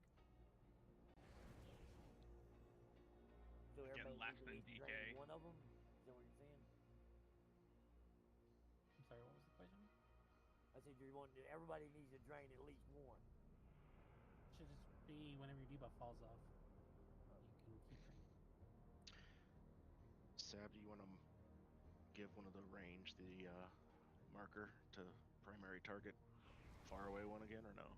So Getting everybody lax needs to in at least drain DK. one of them? Is that what you're saying? I'm sorry, what was the question? I said everybody needs to drain at least one. Should just be whenever your debuff falls off. You can keep training. Sab, do you want to give one of the range the marker to primary target far away one again, or no?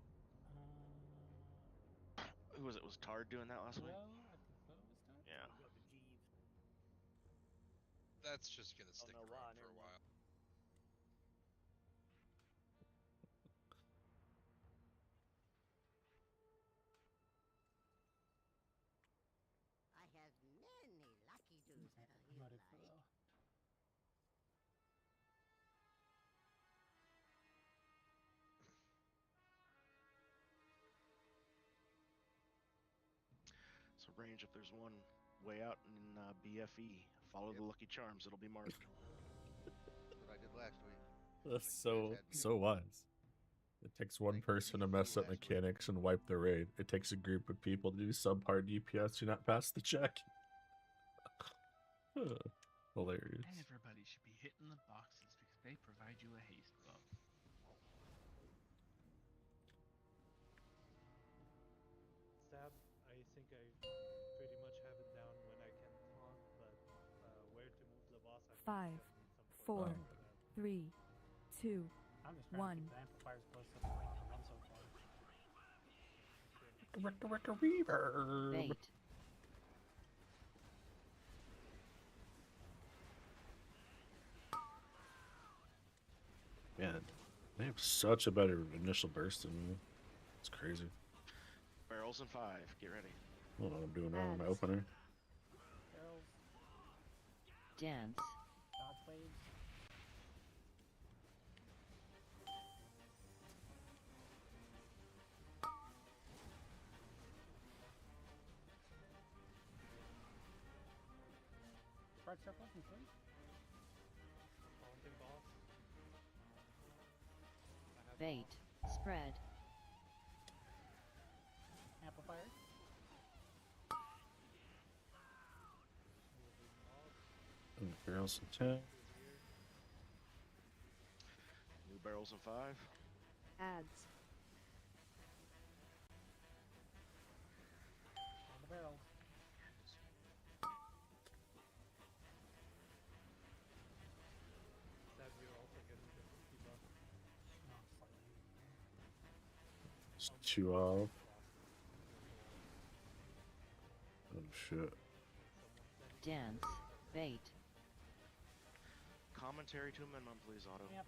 Who was it? Was Tard doing that last week? Well, I think so. Is that? Yeah. That's just gonna stick no, around why, for a never while. So range, if there's one way out in BFE, follow the Lucky Charms. It'll be marked. That's what I did last week. That's so wise. It takes one person to mess up mechanics and wipe the raid. It takes a group of people to do subpar DPS to not pass the check. Hilarious. Everybody should be hitting the boxes because they provide you a haste buff. Stab, I think I pretty much have it down when I can taunt, but where to move the boss, I Five, need some 4, 3, 2, I'm just trying 1. to keep the amplifiers close to the point and run so far. Reverb. Bait. Man, they have such a better initial burst than me. It's crazy. Barrels in 5. Get ready. I don't know what I'm doing now in my opener. Barrels, Dance. dodge waves. Spread circles and 3. taunting boss. Bait. Spread. Amplifiers. And barrels in 10. New barrels in 5. Ads. On the barrels. Stab, you're also getting the debuff. No, slightly. It's 2 off. Oh shit. Dance. Bait. Commentary to amendment, please, Otto. Yep.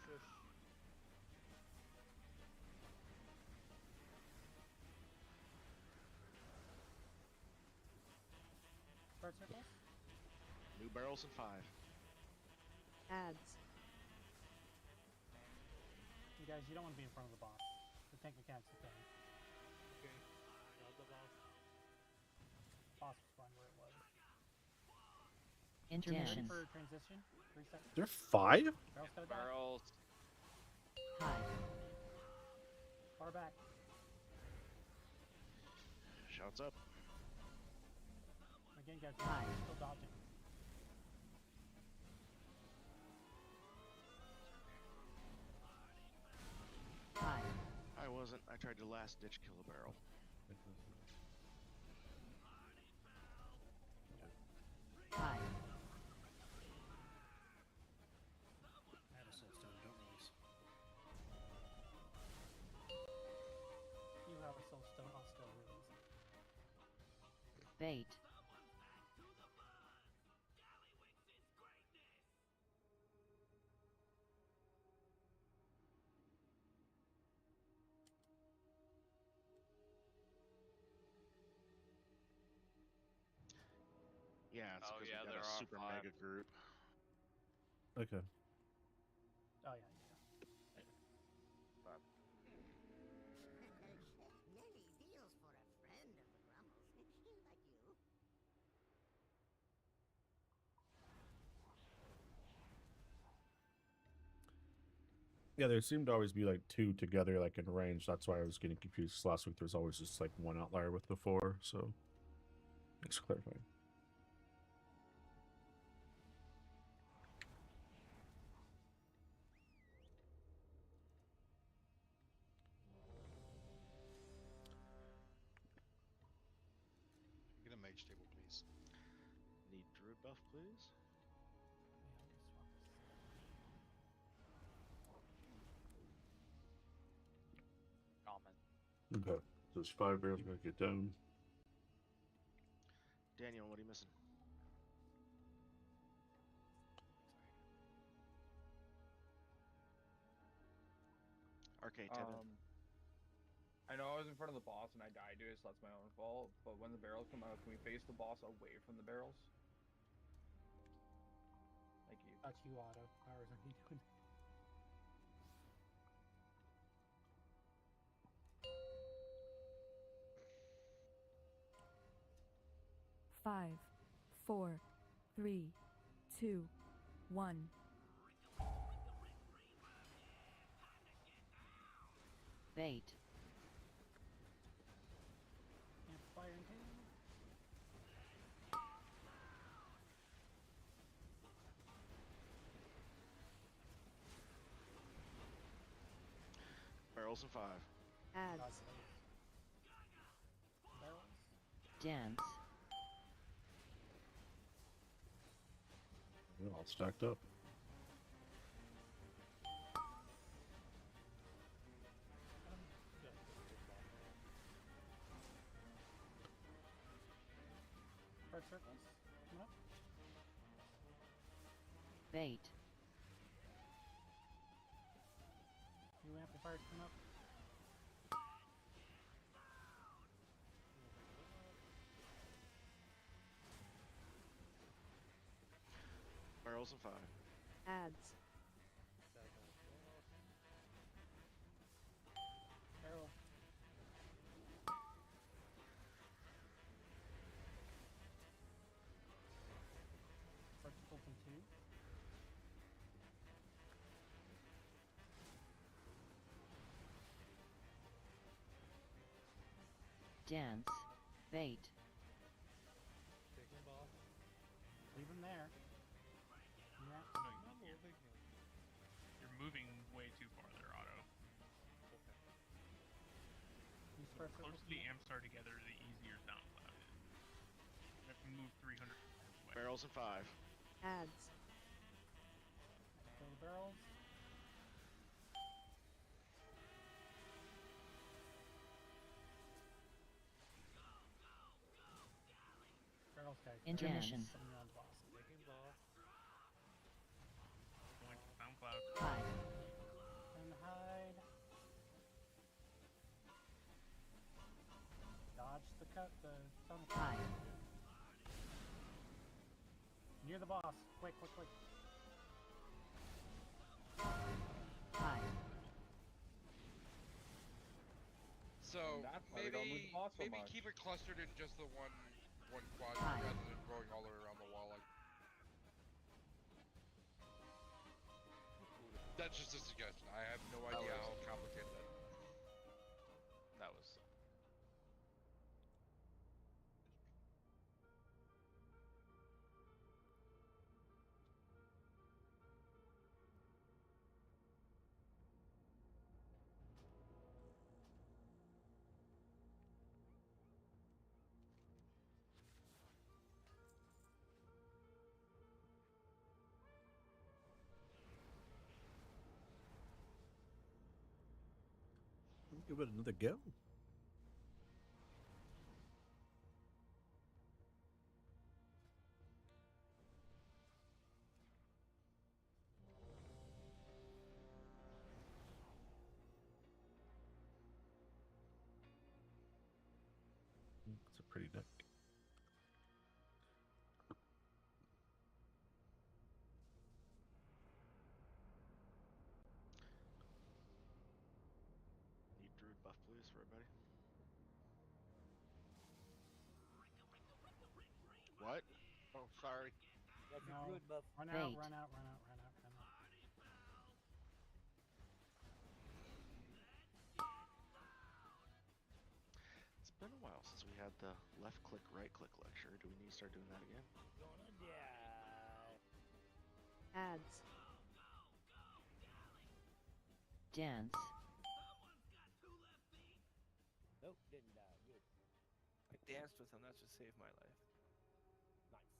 Shush. Spread circles. New barrels in 5. Ads. You guys, you don't want to be in front of the boss. The tank mechanics are thing. Okay, got the boss. Boss was fine where it was. Intermission. Ready for transition? 3 seconds. They're 5? Barrels gotta die. Barrels. Hide. Far back. Shouts up. Again, guys, Hide. you're still dodging. Hide. I wasn't. I tried to last ditch kill a barrel. Hide. I have a soulstone, don't release. You have a soul stone, I'll still release it. Bait. Yeah, it's Oh, because yeah, we got there a are super 5. mega group. Okay. Oh, yeah, yeah. Many deals for a friend of the Grummles, like you. Yeah, there seemed to always be like 2 together, like in range. That's why I was getting confused. Last week there was always just like 1 outlier with the 4. So thanks for clarifying. Get a mage table, please. Need druid buff, please. Common. Okay. So there's 5 barrels gonna get down. Daniel, what are you missing? Arcade 10 in. I know I was in front of the boss and I died to it, so that's my own fault. But when the barrels come out, can we face the boss away from the barrels? Thank you. That's you, Otto. Ours are you doing? 5, 4, 3, 2, 1. Bait. Amplifier in 2. Barrels and 5. Ads. Barrels. Dance. We're all stacked up. Red circles. Come up. Bait. New amplifiers come up. Barrels and 5. Ads. Barrel. Particles in 2. Dance. Bait. Taking boss. Leave them there. New amp- No, I'm moving him. you're moving way too far there, Otto. new The spread circles closer the come up. amps are together, the easier SoundCloud is. You have to move 300 away. Barrels and 5. Ads. Fill the barrels. Barrels, guys. Intermission. Barrels. You're on the boss. Taking boss. Going to SoundCloud. Hide. And hide. Dodge the cut. The sun. Hide. Near the boss. Quick, quick, quick. Hide. So And that's why we don't move the boss so maybe much. keep it clustered in just the one quadrant Hi. rather than going all the way around the wall. Like that's just a suggestion. I have no idea how complicated that is. That was. Give it another go. It's a pretty deck. Need druid buff, please, for everybody. What? Oh, sorry. That's No. a druid buff. Run Bait. out, run out, run out, run out, run out. It's been a while since we had the left click, right click lecture. Do we need to start doing that again? Gonna die. Ads. Dance. Nope, didn't die. Good. I danced with him. That just saved my life. Nice.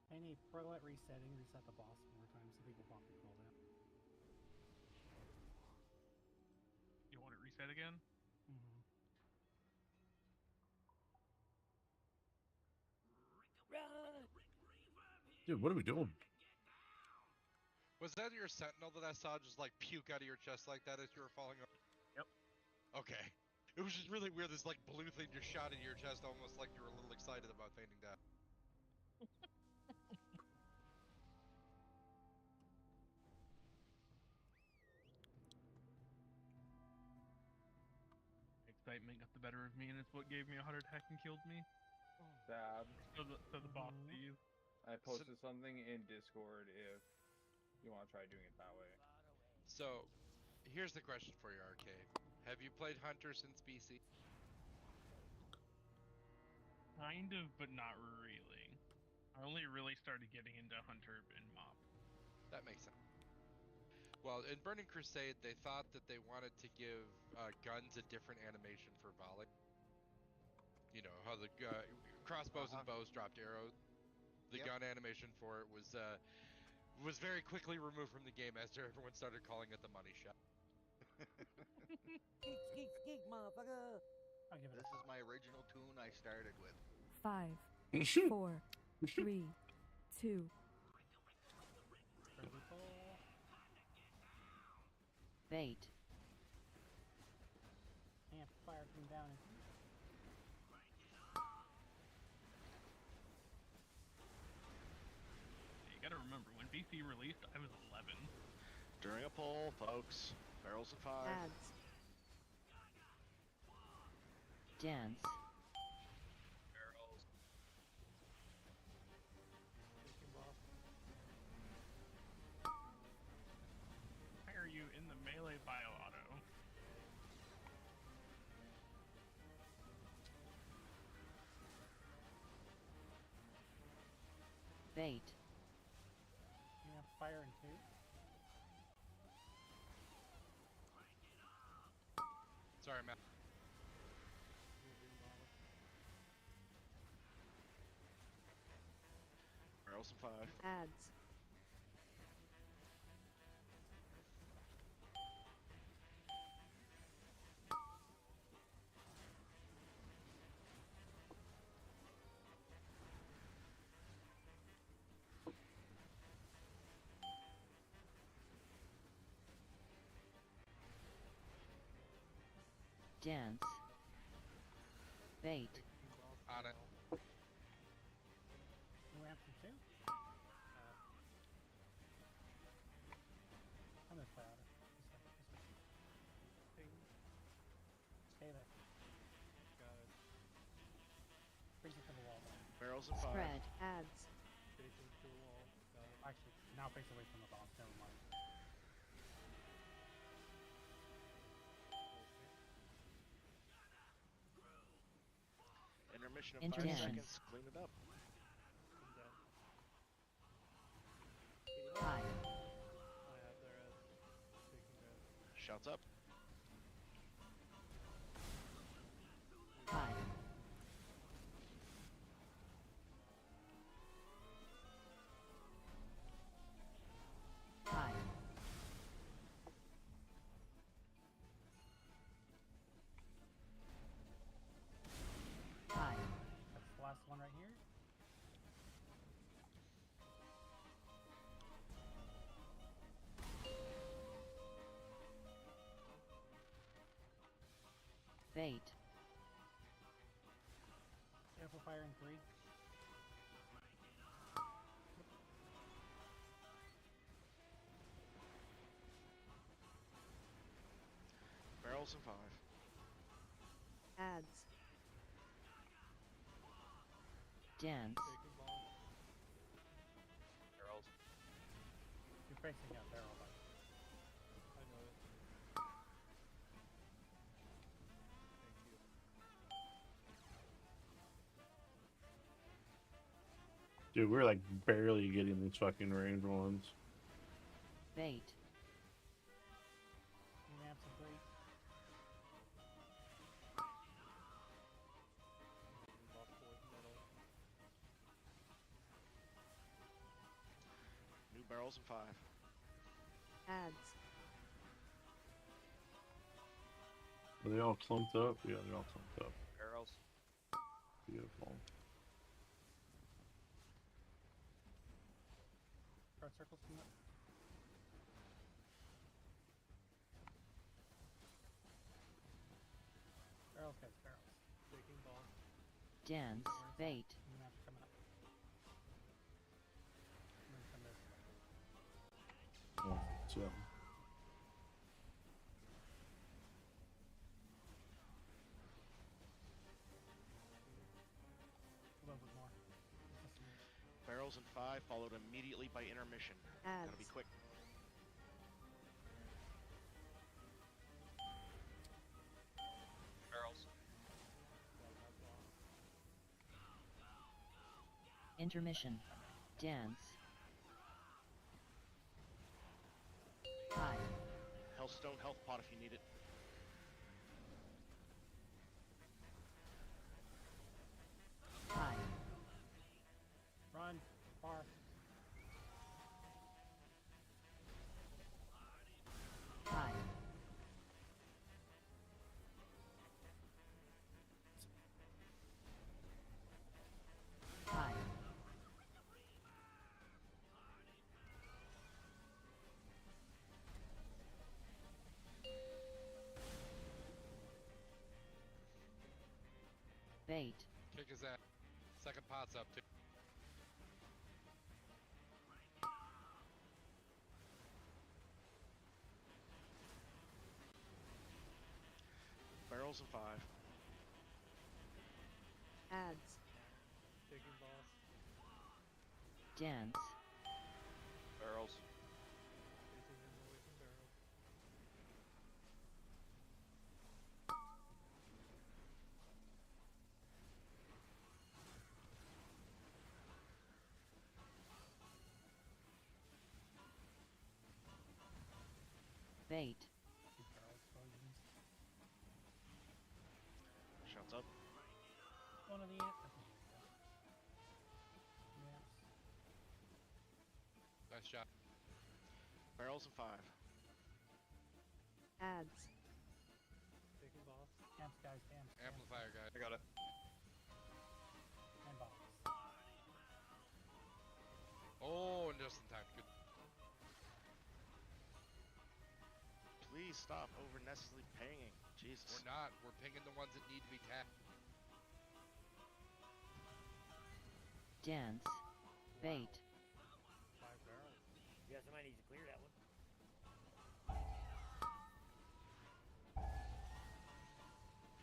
Any prolet resetting, reset the boss one more time so people pop the cooldown. You want it reset again? Mm-hmm. Run! Dude, what are we doing? Was that your sentinel that I saw just like puke out of your chest like that as you were falling off? Yep. Okay. It was just really weird. This like blue thing just shot into your chest, almost like you were a little excited about fainting down. excitement got the better of me, and it's what gave me a heart attack and killed me. Sad. So the boss sees. I posted something in Discord if you want to try doing it that way. So, here's the question for you, Arcade. Have you played Hunter since BC? Kind of, but not really. I only really started getting into Hunter and Mop. That makes sense. Well, in Burning Crusade, they thought that they wanted to give guns a different animation for volley. You know, how the crossbows and bows dropped arrows. The gun animation for it was very quickly removed from the game as everyone started calling it the money shot. Skeet, skeet, motherfucker! I'll give it This is my original tune I started with. 5, 4, 3, 2. Bait. Amplifier came down. You gotta remember, when BC released, I was 11. During a poll, folks. Barrels of 5. Ads. Dance. Barrels. Why are you in the melee bio auto? Bait. Amplifier in 2. Sorry, Matt. Barrels of 5. Ads. Dance. Bait. On it. New amp in 2. I'm gonna play auto. This way. Stay there. Got it. Brings it to the wall. Barrels of 5. Spread. Ads. Facing to the wall. Got it. Actually, now face away from the boss. Never mind. Intermission of 5 Intermission. seconds. Clean it up. High. I have their ads. Taking that. Shouts up. High. High. High. That's the last one right here. Bait. Amplifier in 3. Barrels of 5. Ads. Dance. Taking bomb. Barrels. You're facing a barrel like. I know it. Thank you. Dude, we're like barely getting these fucking range ones. Bait. New amps in 3. Boss boys metal. New barrels of 5. Ads. Are they all clumped up? Yeah, they're all clumped up. Barrels. Beautiful. Guard circles from it. Barrels, guys, barrels. Taking bomb. Dance. Bait. New amps coming up. I'm gonna come this way. Oh, so Barrels in 5, followed immediately by intermission. Gotta be Ads. quick. Barrels. Intermission. Dance. 5, Hellstone health pot if you need it. 5, Run. Far. 5, 5, bait, Kick his ass. Second pot's up too. Barrels in 5. Ads. Taking boss. dance, Barrels. Chasing him away from barrels. bait, Shots up. One of the Nice shot. Barrels in 5. Ads. Taking boss. Amps, guys. Amps. Amplifier guy. I got it. And boss. Oh, and just in time. Good. Please stop over necessarily pinging. Jesus. We're not. We're pinging the ones that need to be tapped. dance, bait, 5 barrels. Yeah, somebody needs to clear that one.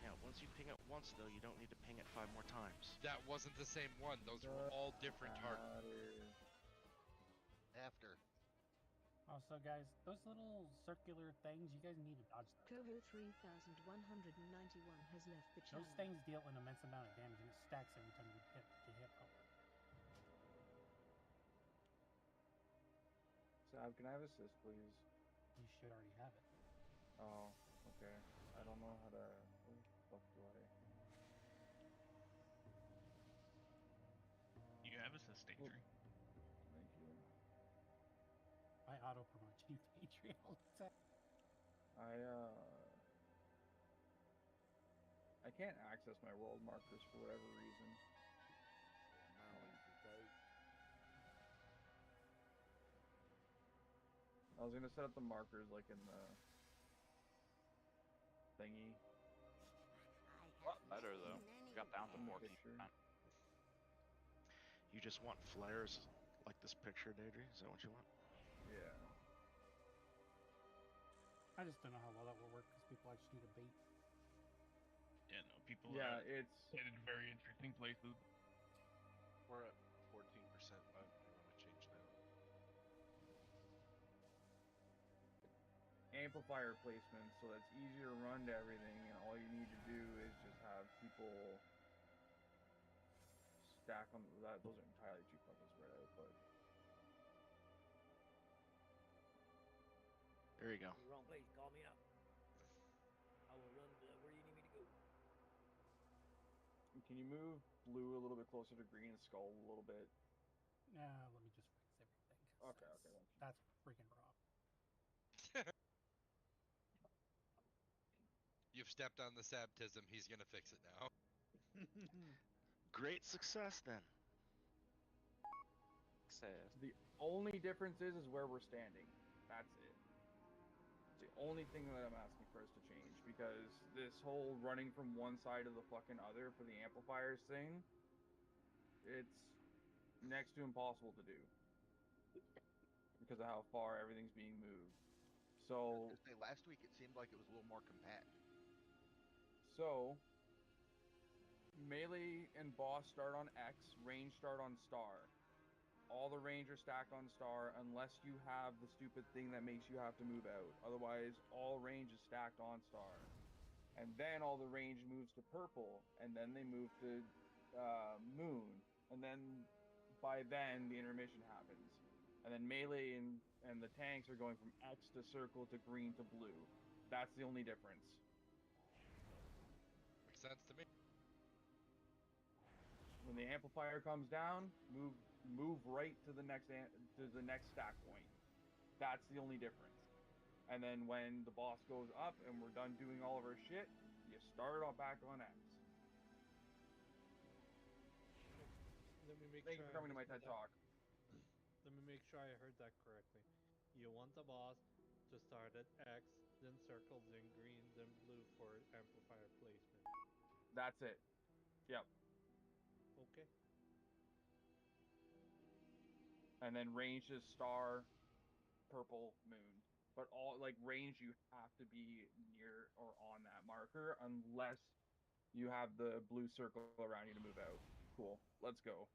Yeah, once you ping it once, though, you don't need to ping it 5 more times. That wasn't the same one. Those were all different targets. After. Also, guys, those little circular things, you guys need to dodge them. Coho 3191 has left the channel. Those things deal an immense amount of damage, and it stacks every time you hit power. Sab, can I have assist, please? You should already have it. Oh, okay. I don't know how to. Where the fuck do I? You have assist, Daydream. Thank you. I auto promote you, Patreon, all the time. I can't access my world markers for whatever reason. I was gonna set up the markers like in the thingy. Better though. Got down to On the 14. picture. You just want flares like this picture, Daedry? Is that what you want? Yeah. I just don't know how well that will work because people actually need a bait. Yeah, no, people Yeah, it's hit in very interesting places. We're at 14%, but we want to change that. amplifier placement so that's easier to run to everything, and all you need to do is just have people stack them. Those are entirely too fucking spread out, but there you go. You're wrong place. Call me up. I will run to where you need me to go. can you move blue a little bit closer to green and skull a little bit? Let me just fix everything. 'cause Okay, okay. That's freaking raw. You've stepped on the sabtism. He's gonna fix it now. Great success then. The only difference is where we're standing. That's it. It's the only thing that I'm asking for us to change, because this whole running from one side to the fucking other for the amplifiers thing, it's next to impossible to do because of how far everything's being moved. So Last week it seemed like it was a little more compact. So, melee and boss start on X, range start on star. all the range are stacked on star unless you have the stupid thing that makes you have to move out. Otherwise, all range is stacked on star. And then all the range moves to purple, and then they move to moon, and then by then the intermission happens. And then melee and the tanks are going from X to circle to green to blue. That's the only difference. Makes sense to me. When the amplifier comes down, move right to the next stack point. That's the only difference. And then when the boss goes up and we're done doing all of our shit, you start on back on X. Let me make Thank you sure for coming to my TED Talk. Let me make sure I heard that correctly. You want the boss to start at X, then circle, then green, then blue for amplifier placement. That's it. Yep. Okay. And then range is star, purple, moon. But all like range, you have to be near or on that marker unless you have the blue circle around you to move out. Cool. Let's go.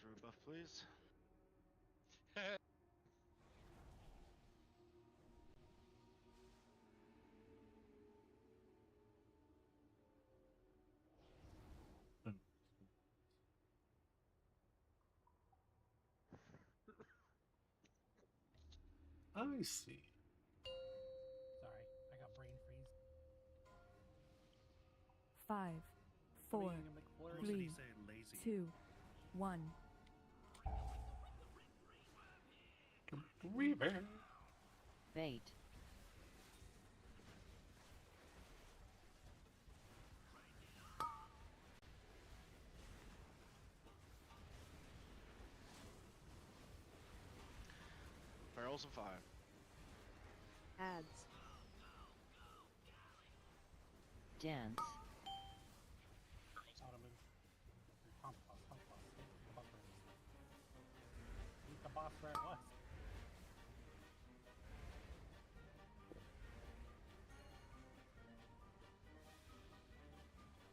Drew buff, please. I see. Sorry, I got brain freeze. 5, 4, Or should he 3, say lazy? 2, 1. Reaver. Bait. Barrels of 5. Ads. Dance. Ottoman. Pump boss, pump boss. Hit the button. Meet the boss where it was.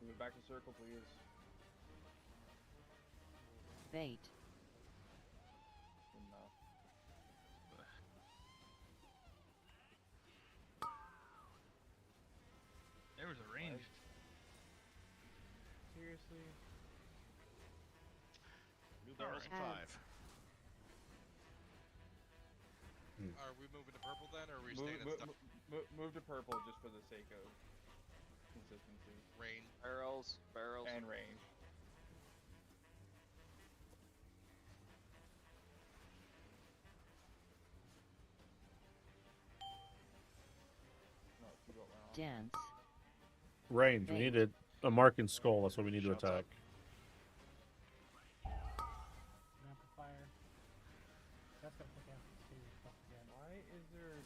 Move back to circle, please. Bait. Enough. There was a range. Seriously? New barrels of 5. Are we moving to purple then, or are we Move, staying at stuff? move to purple just for the sake of consistency. Range. Barrels. And range. No, keep going on. Dance. Range. We needed a marking skull. That's what we need to attack. Amplifier. That's gonna pick out these two stuff again. Why is there...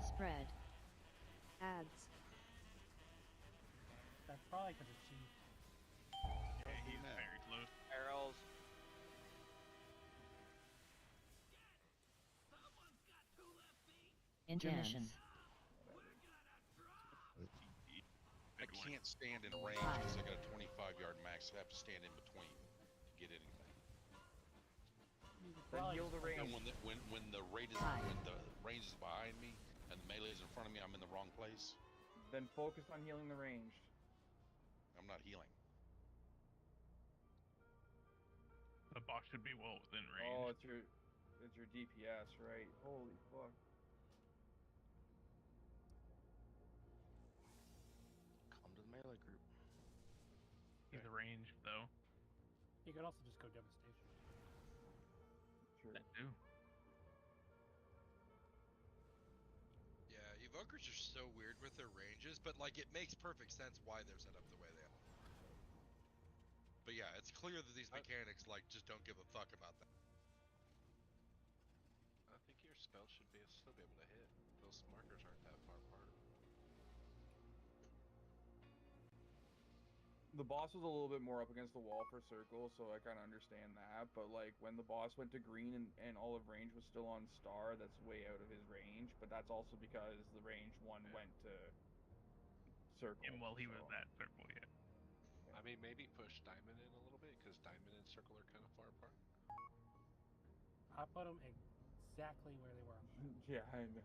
Spread. Ads. That's probably because it's cheap. Yeah, he's very close. Barrels. Intermission. I can't stand in range because I got a 25-yard max. I have to stand in between to get anything. Then heal the range. And when the range is behind me and the melee is in front of me, I'm in the wrong place. Then focus on healing the range. I'm not healing. The boss should be well within range. Oh, it's your DPS, right? Holy fuck. Come to the melee group. He's a range though. You could also just go devastation. Sure. That too. Yeah, evokers are so weird with their ranges, but like it makes perfect sense why they're set up the way they are. But yeah, it's clear that these mechanics like just don't give a fuck about that. I think your spell should still be able to hit. Those markers aren't that far apart. The boss was a little bit more up against the wall for circle, so I kind of understand that. But like when the boss went to green and all of range was still on star, that's way out of his range. But that's also because the range one went to circle. And well, he was at circle, yeah. I mean, maybe push diamond in a little bit because diamond and circle are kind of far apart. I put them exactly where they were on the map. Yeah, I know.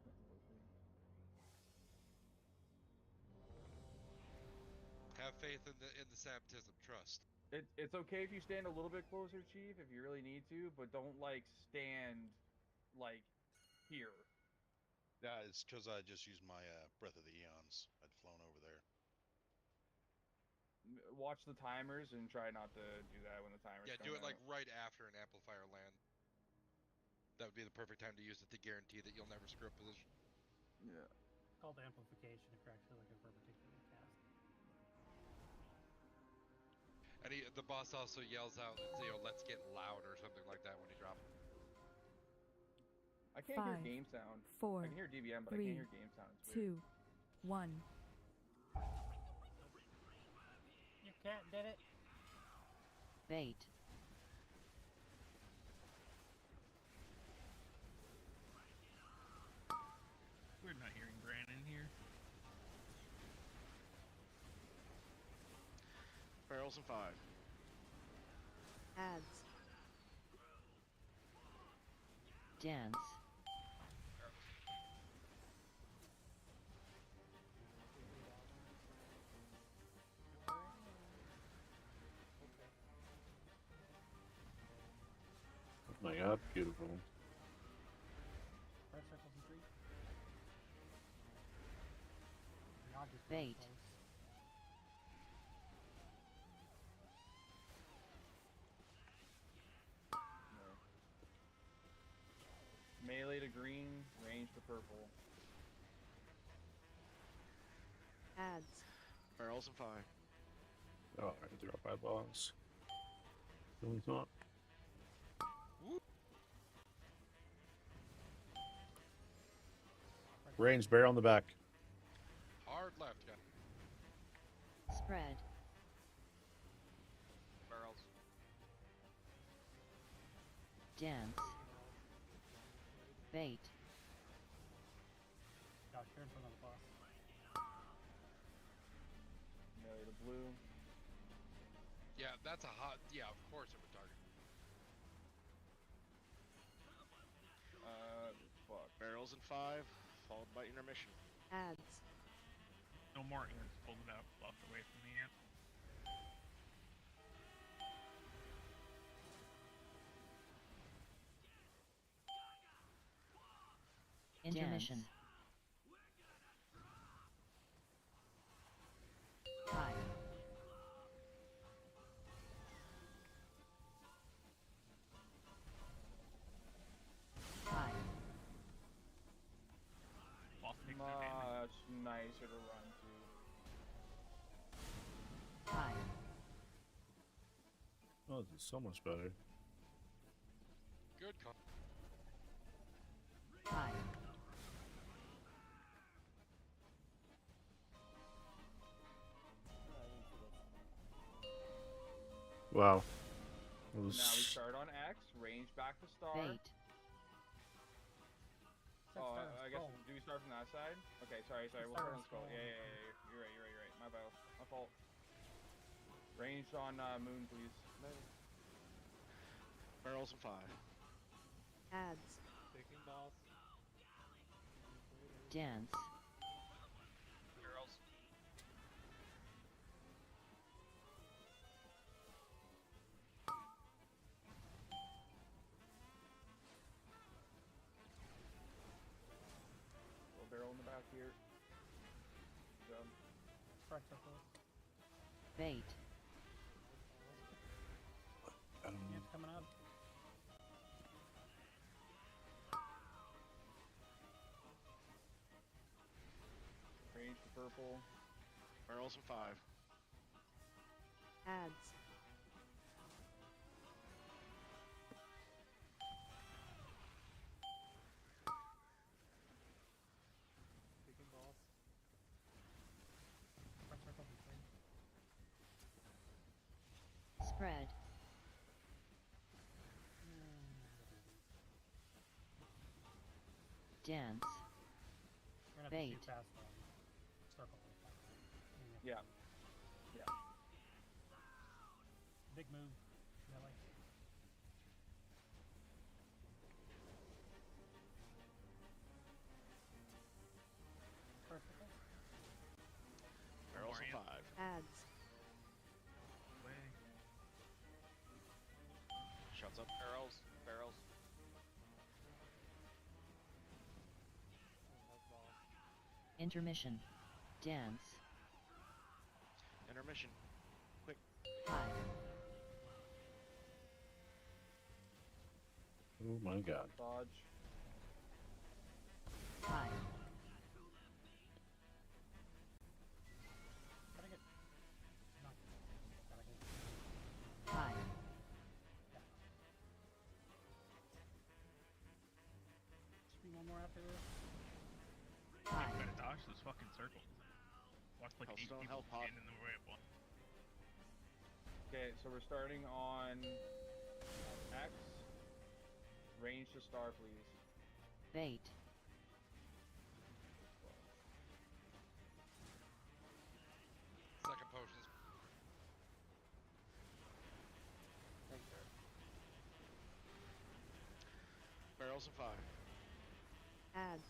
Have faith in the Sabbatism. Trust. It's okay if you stand a little bit closer, Chief, if you really need to, but don't like stand like here. Yeah, it's because I just used my Breath of the Eons. I'd flown over there. Watch the timers and try not to do that when the timers. Yeah, do it like right after an amplifier land. That would be the perfect time to use it to guarantee that you'll never screw up position. Yeah. It's called amplification if you're actually looking for a particular cast. And the boss also yells out, "Let's get loud" or something like that when you drop. I can't hear 5, game sound. 4, I can hear DBM, but 3, I can't hear game sound. It's weird. 2, 1. Your cat did it. Bait. We're not hearing Brandon here. Barrels and 5. Ads. Dance. Oh my god, beautiful. Red circle D3. Not just Bait. close. Melee to green, range to purple. Ads. Barrels and 5. Oh, I can drop eyeballs. No, he's not. Range bear on the back. Hard left, guy. Spread. Barrels. Dance. Bait. Josh, you're in front of the boss. Melee to blue. Yeah, that's a hot. Yeah, of course it would target. Fuck. Barrels and 5, followed by intermission. Ads. No more ants pulled it out, blocked away from the ant. Intermission. Fire. Fire. Boss takes no damage. Much nicer to run to. Fire. Oh, this is so much better. Good call. Fire. Wow. It Now we was start on X, range back to star. Bait. Oh, Start I guess, skull. do we start from that side? Okay, sorry, we'll Start start on on skull. skull. Yeah. You're right. My bad. My fault. Range on moon, please. Barrels and 5. Ads. Taking boss. Dance. Barrels. Little barrel in the back here. Good job. Red circle. Bait. It's coming up. Range to purple. Barrels and 5. Ads. Taking boss. Red circle D3. Red. Dance. We're gonna have to Bait. shoot past them. Circle. Yeah. Yeah. Big move. Melee. Perfect. Barrels of 5. Ads. Shots up. Barrels. Barrels. Intermission. Dance. Intermission. Quick. 5. Oh my god. Dodge. 5. Gotta get. No. Gotta get. 5. Should be one more after this. You better dodge those fucking circles. Watch like 8 Hellstone, people Hellpot. stand in the way of one. Okay, so we're starting on X. Range to star, please. Bait. Second potions. Barrels of 5. Ads.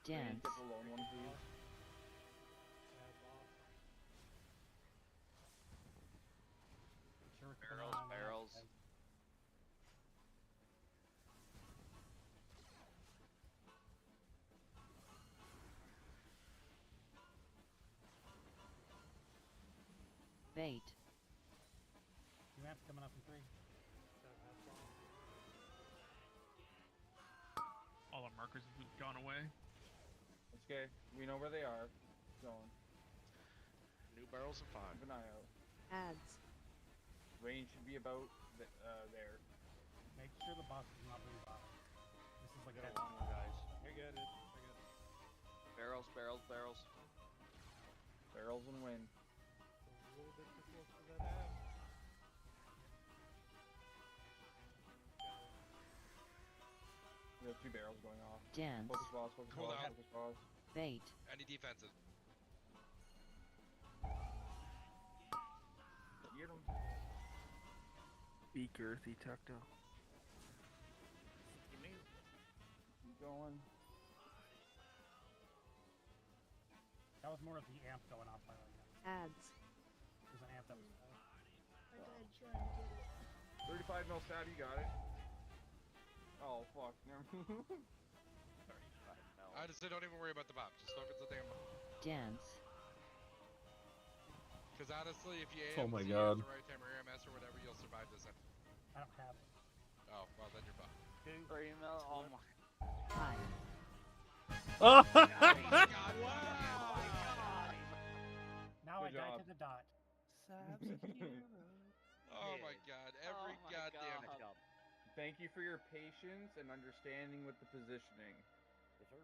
Dance. Get the lone one, please. Sure, it's Barrels. going on. Barrels. Bait. Two amps coming up in 3. All our markers have gone away. It's okay. We know where they are. Going. New barrels of 5. Keep an eye out. Ads. Range should be about there. Make sure the boss is not blue bottom. This is like Get that. along, guys. I get it. I get it. Barrels. Barrels. Barrels. Barrels and win. A little bit too close to that ad. We have 2 barrels going off. Dance. Focus boss, focus Cool boss, down. focus boss. Bait. Any defensive? Get him. Be girthy, Tucto. Keep going. That was more of the amp going off by like that. Ads. There's an amp that was. I died trying to get it. 35 mil stab, you got it. Oh fuck, never. 35 mil. I just say don't even worry about the bomb. Just focus the damn bomb. Dance. Because honestly, if you Oh my AMC God. at the right time or AMS or whatever, you'll survive this. I don't have it. Oh, well then you're fucked. 3 mil. Oh my. 5. Oh Now I Good died job. to the dot. Oh my god, every Oh my goddamn God. Thank you for your patience and understanding with the positioning. Yes, sir.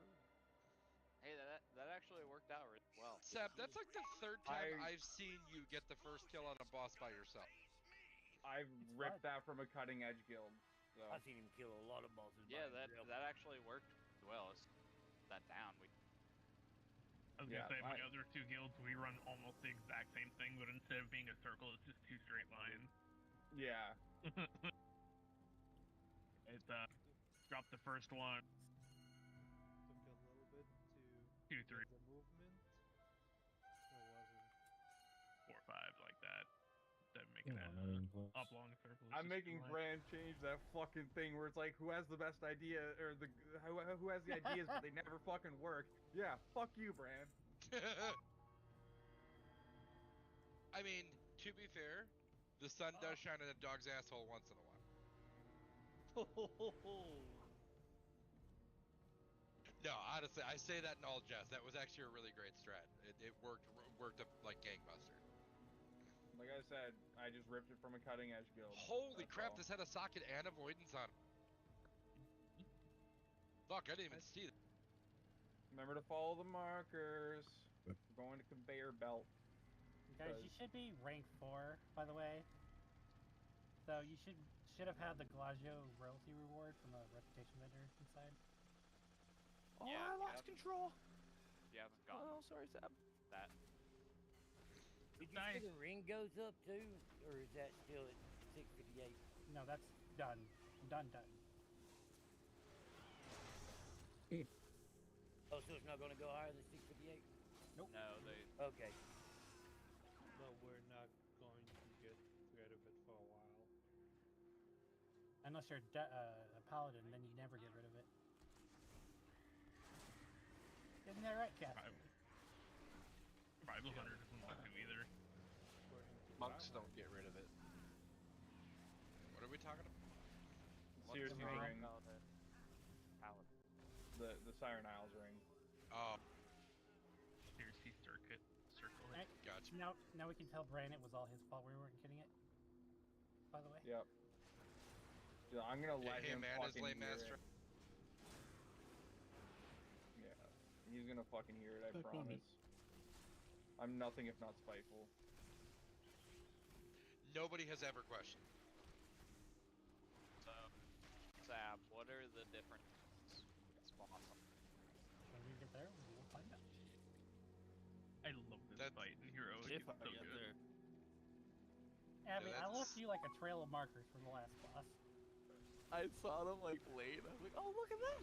Hey, that actually worked out really well. Seb, that's like the third time I- I've seen you get the first kill on a boss by yourself. I've ripped that from a cutting edge guild. So. I've seen him kill a lot of bosses. Yeah, by that himself. actually worked well. It's that down. We I was Yeah, gonna say my I- other 2 guilds, we run almost the exact same thing, but instead of being a circle, it's just 2 straight lines. Yeah. It's drop the first one, Took a little bit to 2, get 3, the movement. Or was it? 4, 5, like that. Instead of making that oblong circle. it's I'm just making two lines. Brand change that fucking thing where it's like, who has the best idea, or who has the ideas, but they never fucking work. Yeah, fuck you, Brand. I mean, to be fair, the sun does shine in a dog's asshole once in a while. No, honestly, I say that in all jest. That was actually a really great strat. It worked up like gangbuster. Like I said, I just ripped it from a cutting edge guild. Holy That's crap, all. this had a socket and avoidance on it. Fuck, I didn't even see that. Remember to follow the markers. We're going to conveyor belt. Guys, you should be rank 4, by the way. So you should have had the Glagio royalty reward from the reputation vendor inside. Oh, Yeah, I lost control. You haven't gotten Oh, sorry, Sab. that. Did you say the ring goes up too, or is that still at 658? No, that's done. Done. Oh, so it's not going to go higher than 658? Nope. No, they. Okay. But we're not going to get rid of it for a while. Unless you're a paladin, then you never get rid of it. Isn't that right, Cat? Survival Hunter doesn't want to either. Monks don't get rid of it. What are we talking about? Sears ring. Paladin. The Siren Isles ring. Oh, Seriously, circle it. Right. gotcha. Now we can tell Bran it was all his fault. We weren't getting it. By the way. Yep. Dude, I'm gonna let him and his fucking lame hear master. it. Yeah, he's gonna fucking hear it. I promise. I'm nothing if not spiteful. Nobody has ever questioned. So, Sab, what are the differences? It's awesome. When we get there, we will find out. I love this fight in Heroic. If It's I so get good. there. Abby, I that's- left you like a trail of markers from the last boss. I saw them like late. I was like, oh, look at that.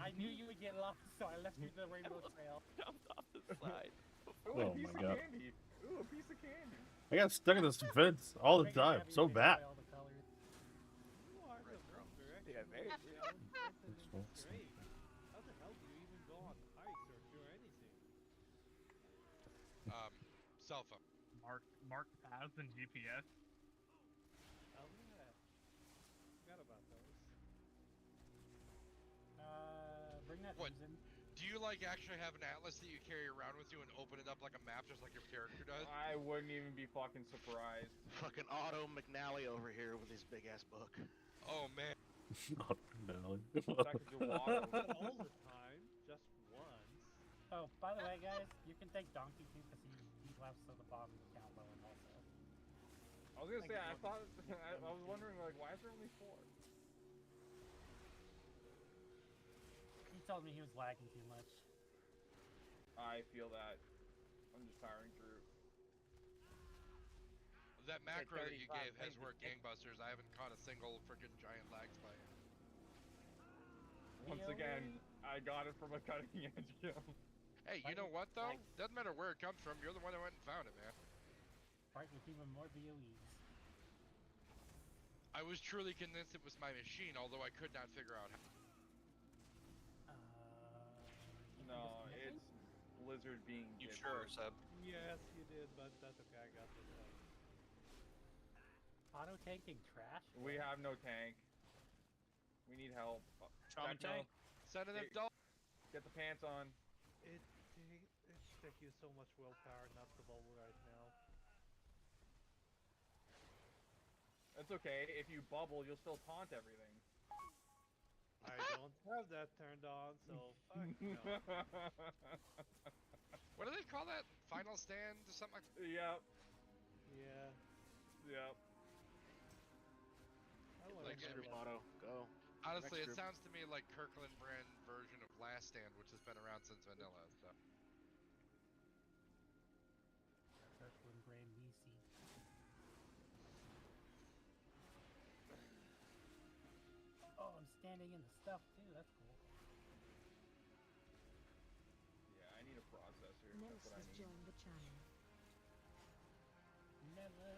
I knew you would get lost, so I left you the rainbow trail. Jumped off the side. Ooh, Oh a piece my of God. candy. Ooh, a piece of candy. I got stuck in this fence all the Bring it, time. Abby, So you can bad. enjoy all the colors. You are the one direction. Yeah, very. That's great. How the hell do you even go on hikes or do anything? Cell phone. Mark paths and GPS. Oh yeah. Forgot about those. Bring that What? in. Do you like actually have an atlas that you carry around with you and open it up like a map, just like your character does? I wouldn't even be fucking surprised. Fucking Otto McNally over here with his big ass book. Oh man. Not really. Back to Gelato. Not all the time, just once. Oh, by the way, guys, you can take Donkey too because he left so the bomb count low and also. I was gonna say, I thought, I was wondering, like, why is there only 4? He told me he was lagging too much. I feel that. I'm just powering through. That macro that you 35 gave has pages. worked gangbusters. I haven't caught a single freaking giant lag spike. Once again, I got it from a cutting edge kill. Hey, you know what though? Doesn't matter where it comes from. You're the one who went and found it, man. Fight with even more BOEs. I was truly convinced it was my machine, although I could not figure out how. No, it's Blizzard being You different. sure, Seb? Yes, you did, but that's okay. I got this one. Auto tanking trash? We have no tank. We need help. Shaman Techno, tank. Send an Get- adult. Get the pants on. It takes you so much willpower not to bubble right now. It's okay. If you bubble, you'll still taunt everything. I don't have that turned on, so fuck no. What do they call that? Final stand or something like that? Yep. Yeah. Yep. I wanna Like try every that. Auto, go. Honestly, Next it group. sounds to me like Kirkland brand version of Last Stand, which has been around since vanilla. So. Kirkland brand VC. Oh, I'm standing in the stuff too. That's cool. Yeah, I need a processor. Nels That's what I has need. joined the channel. Never.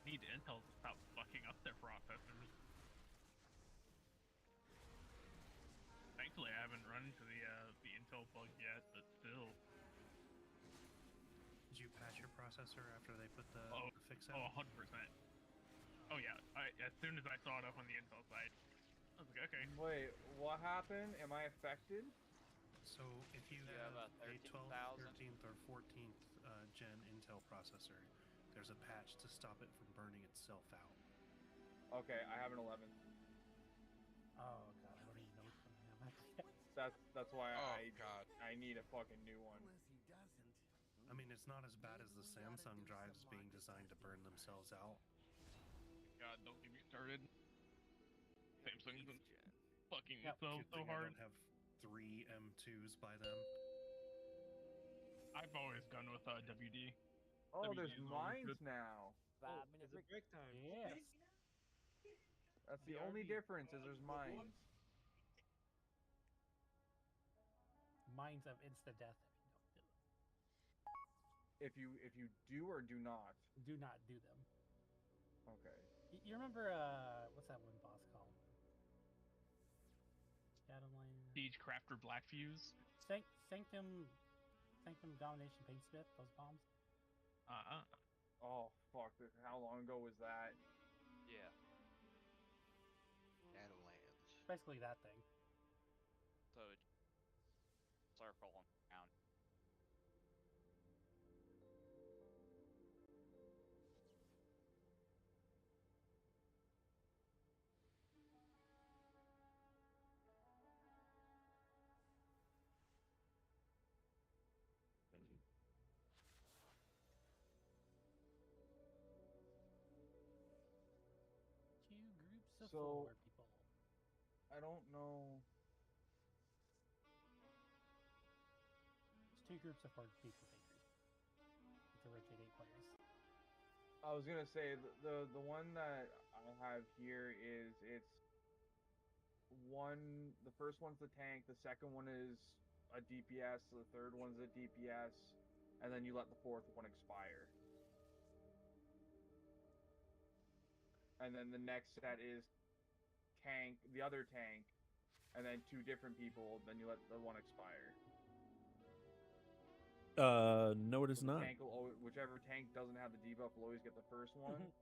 Need Intel to stop fucking up their processors. Thankfully, I haven't run into the Intel bug yet, but still. Did you patch your processor after they put the fix Oh, out? 100%. Oh yeah, as soon as I saw it up on the Intel side, I was like, okay. Wait, what happened? Am I affected? So if you You have have a a 12th, 13,000? 13th, or 14th gen Intel processor, there's a patch to stop it from burning itself out. Okay, I have an 11. Oh god, I don't even know what's coming out. That's why Oh I God. I need a fucking new one. Unless he doesn't. I mean, it's not as bad as the Samsung drives being designed to burn themselves out. God, don't get me started. Samsung's been fucking Good so thing hard. I don't have 3 M2s by them. I've always gone with WD. Oh, WD there's is always mines good. now. 5-minute It's a break time. Yes. That's the only BRB. difference is there's mines. Minds of insta death If you do or do not. do not do them. Okay. You remember what's that one boss called? Shadowline. Siege Crafter Black Fuse. Sanctum Domination Paintsmith. Those bombs. Oh fuck! How long ago was that? Yeah. Shadowlands. Basically that thing. So circle around. Two groups of So- 4 people. I don't know. It's 2 groups of 4 people takers. To rotate 8 players. I was gonna say the one that I have here is it's one. The first one's the tank. The second one is a DPS. The third one's a DPS, and then you let the fourth one expire. And then the next set is tank, the other tank, and then 2 different people. Then you let the one expire. No, it is not. Tank will whichever tank doesn't have the debuff will always get the first one,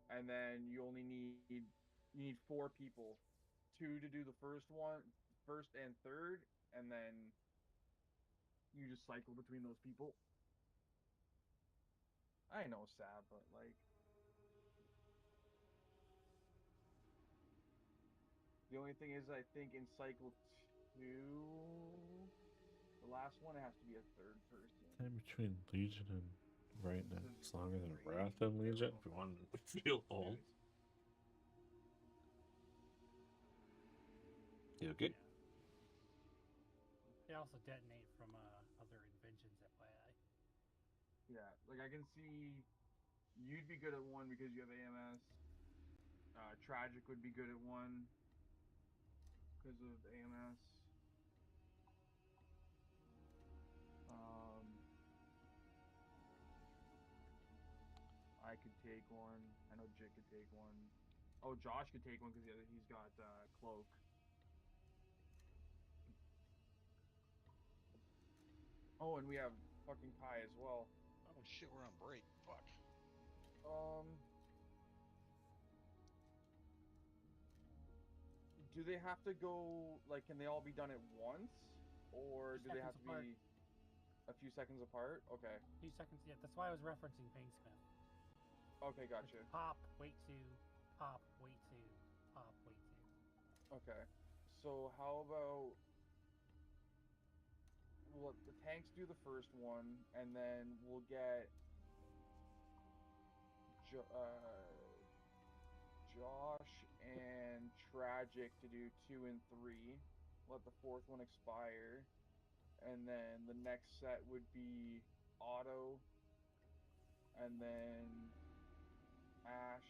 and then you only need 4 people, 2 to do the first and third, and then you just cycle between those people. I know, Sab, but like the only thing is, I think in cycle 2, the last one, it has to be a third person. Time between Legion and right now it's longer than Wrath and Legion. If you want to feel old. You okay? They also detonate from other inventions, FYI. Yeah, like I can see you'd be good at one because you have AMS. Tragic would be good at one because of AMS. I could take one. I know Jit could take one. Oh, Josh could take one because he's got cloak. Oh, and we have fucking Kai as well. Oh shit, we're on break. Fuck. Do they have to go, like, can they all be done at once? Or do they have to apart. be a few seconds apart? Okay. A few seconds, yeah. That's why I was referencing Painsmith. Okay, gotcha. Pop, wait 2, pop, wait 2, pop, wait 2. Okay. So how about we'll let the tanks do the first one, and then we'll get Josh and Tragic to do 2 and 3. Let the fourth one expire, and then the next set would be Otto, and then Ash,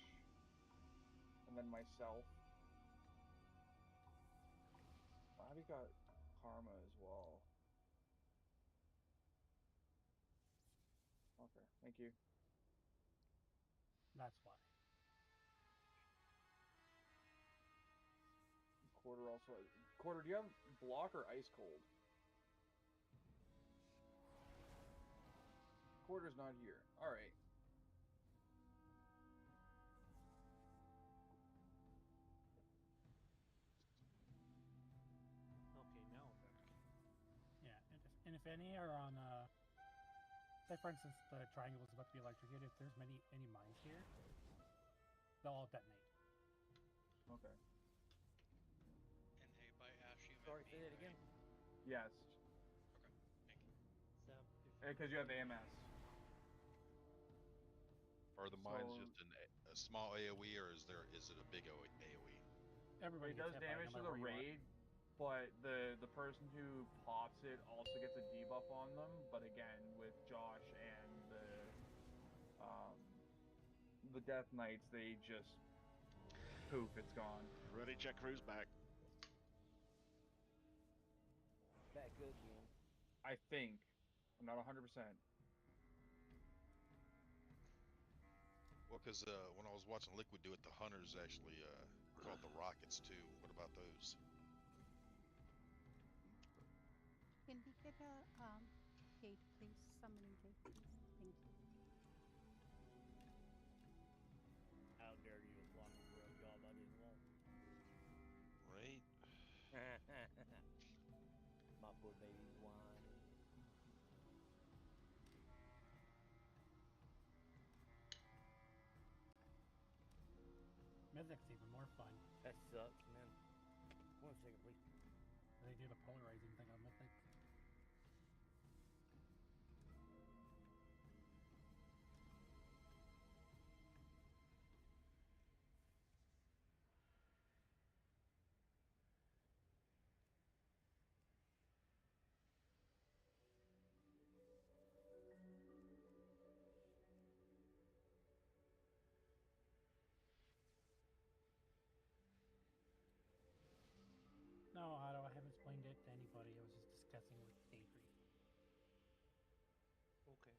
and then myself. Bobby got Karma as well. Okay, thank you. That's why. Quarter, do you have block or ice cold? Quarter's not here. Alright. Okay, now I'm back. Yeah, and if any are on, say for instance the triangle is about to be electrocuted, if there's any mines here, they'll all detonate. Okay. And hey, by Ash, you Sorry, meant say me, that again. Yes. Okay, thank you. Sab, if Because you have AMS. Are the mines So- just a small AoE, or is it a big AoE? Everybody It gets does hit by it, damage no to matter the where you are. raid, but the person who pops it also gets a debuff on them. But again, with Josh and the Death Knights, they just poof, it's gone. Ready, check crew's back. Back again. I think. I'm not 100%. Well, because when I was watching Liquid do it, the hunters actually called the rockets too. What about those? Can we get a gate, please? Summoning gate, please. Thank you. How dare you apply me for a job I didn't want? Right. My poor baby's whining. Mythic's even more fun. That sucks, man. 1 second, please. They do the polarizing thing on Mythic. No, Otto, I haven't explained it to anybody. I was just discussing with Adri. Okay.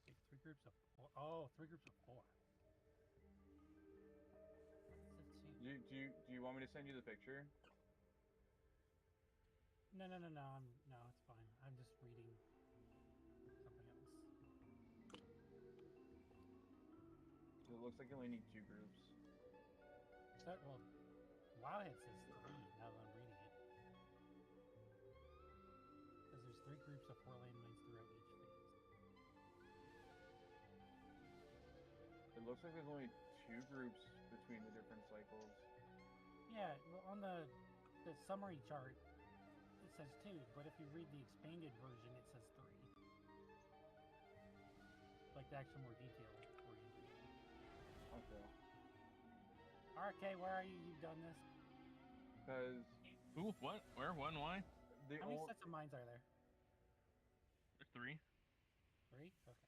Wait, 3 groups of 4. Oh, 3 groups of 4. Do you want me to send you the picture? No, no, it's fine. I'm just reading something else. It looks like you only need 2 groups. Well, Wildhead says 3 now that I'm reading it. Because there's 3 groups of 4 landmines throughout each phase. It looks like there's only 2 groups between the different cycles. Yeah, well, on the summary chart, it says 2, but if you read the expanded version, it says 3. Like the actual more detailed version. Okay. RK, where are you? You've done this. Because Who? What? Where? When? Why? How many sets of mines are there? There's 3. 3? Okay.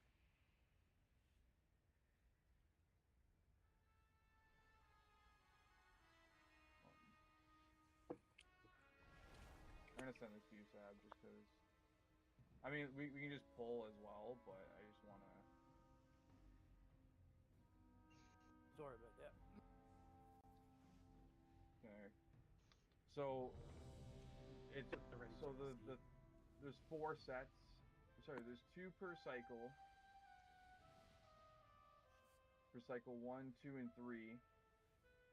I'm gonna send this to you, Sab, just because. I mean, we can just pull as well, but I just wanna. Sorry about that. Okay. So it's so there's 4 sets. Sorry, there's 2 per cycle. For cycle 1, 2, and 3.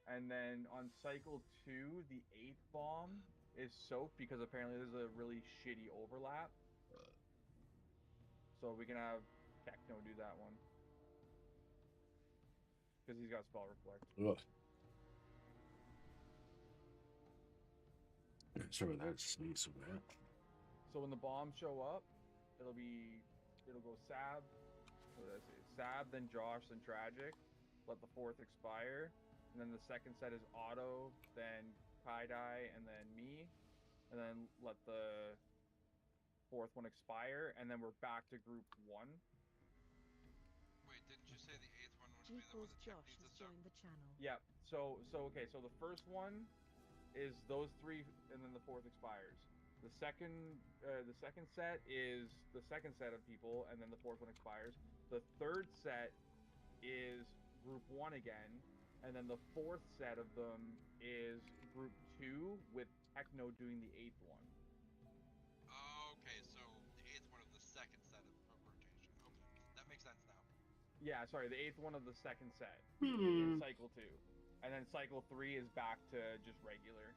And then on cycle 2, the 8th bomb is soaked because apparently there's a really shitty overlap. So we can have Techno do that one. Because he's got spell reflect. Ugh. Sure, that sneaks away. So when the bombs show up, it'll go Sab, what did I say? Sab, then Josh, then Tragic. Let the 4th expire. And then the second set is Otto, then Kai-Dai, and then me. And then let the 4th one expire, and then we're back to group 1. Wait, didn't you say the 8th one was Equals Josh has joined the channel. Yeah. So okay. So the first one is those 3, and then the 4th expires. The second set is the second set of people, and then the 4th one expires. The third set is group 1 again, and then the 4th set of them is group 2 with Techno doing the 8th one. Oh, okay, so the 8th one of the second Yeah, sorry, the 8th one of the second set in cycle 2, and then cycle 3 is back to just regular.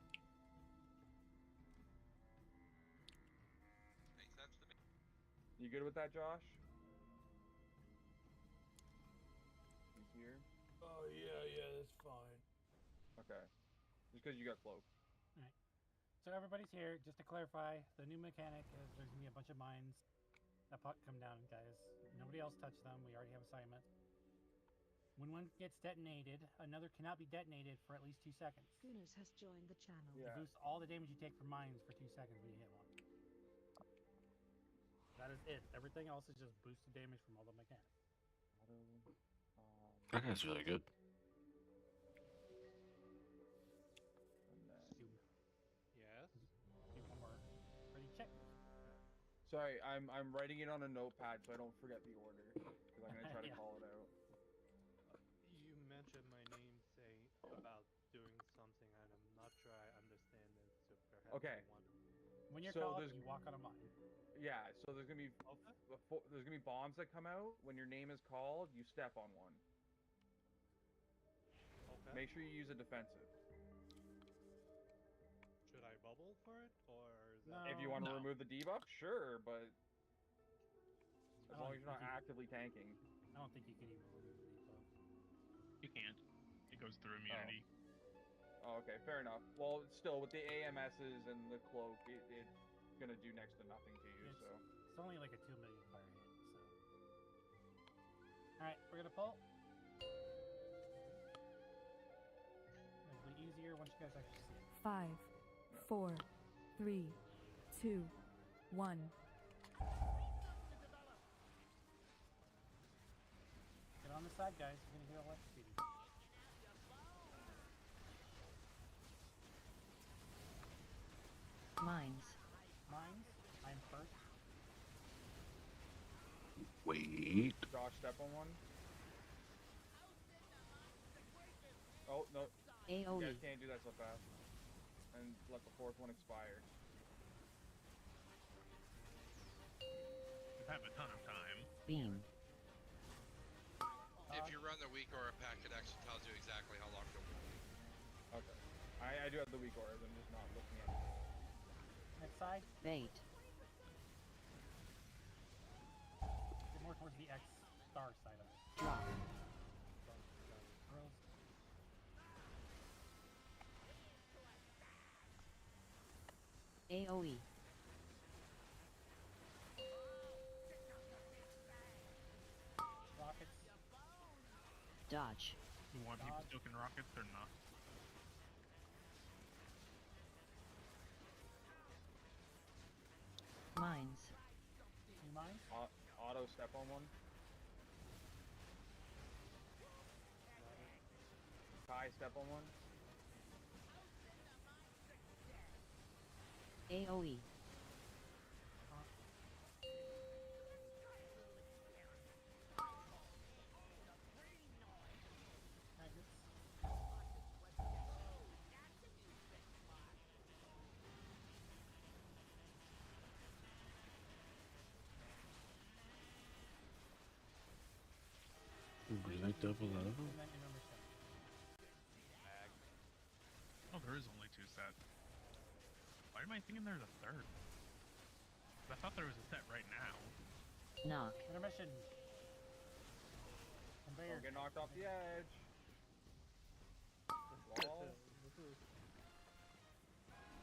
Makes sense to me. You good with that, Josh? He's here. Oh yeah, that's fine. Okay. Just because you got cloak. Alright. So everybody's here. Just to clarify, the new mechanic is there's gonna be a bunch of mines that come down, guys. Nobody else touch them. We already have assignment. When one gets detonated, another cannot be detonated for at least 2 seconds. Gunners has joined the channel. It boosts all the damage you take from mines for 2 seconds when you hit one. That is it. Everything else is just boosted damage from all the mechanics. That guy's really good. Yes. Do one more ready check. Sorry, I'm writing it on a notepad so I don't forget the order, because I'm gonna try to Yeah. call it out. You mentioned my namesake about doing something, and I'm not sure I understand it, so perhaps Okay. I want to... When you're So called, there's- you walk on a mine. Yeah, so there's gonna be there's gonna be bombs that come out. When your name is called, you step on one. Okay. Make sure you use a defensive. Should I bubble for it, or is No. that... If you want to No. remove the debuff, sure, but as I long don't as you're not think you- actively tanking. I don't think you can even remove the debuff. You can't. It goes through immunity. Oh, okay, fair enough. Well, still, with the AMSs and the cloak, it's gonna do next to nothing to you, so... It's only like a 2 million fire hit, so. Alright, we're gonna pull. It'll be easier once you guys actually see it. 5, 4, 3, 2, 1. Get on the side, guys. You're gonna get electrocuted. Mines. Mines. I'm first. Wait. Josh, step on one. Oh, no. You AoE. guys can't do that so fast. And let the 4th one expire. You have a ton of time. Beam. If you run the weak aura pack, it actually tells you exactly how long to wait. Okay. I do have the weak auras, I'm just not looking at it. Next side. Bait. Get more towards the X star side of it. Drop. Girls. AoE. Rockets. Dodge. You want people stoking rockets or not? Mines. New mines. Auto step on one. Kai, step on one. AoE. Grenade double level? And then your number 7. Oh, there is only 2 sets. Why am I thinking there's a third? 'Cause I thought there was a set right now. Knock. Intermission. Conveyor. Don't get knocked off the edge. Wall.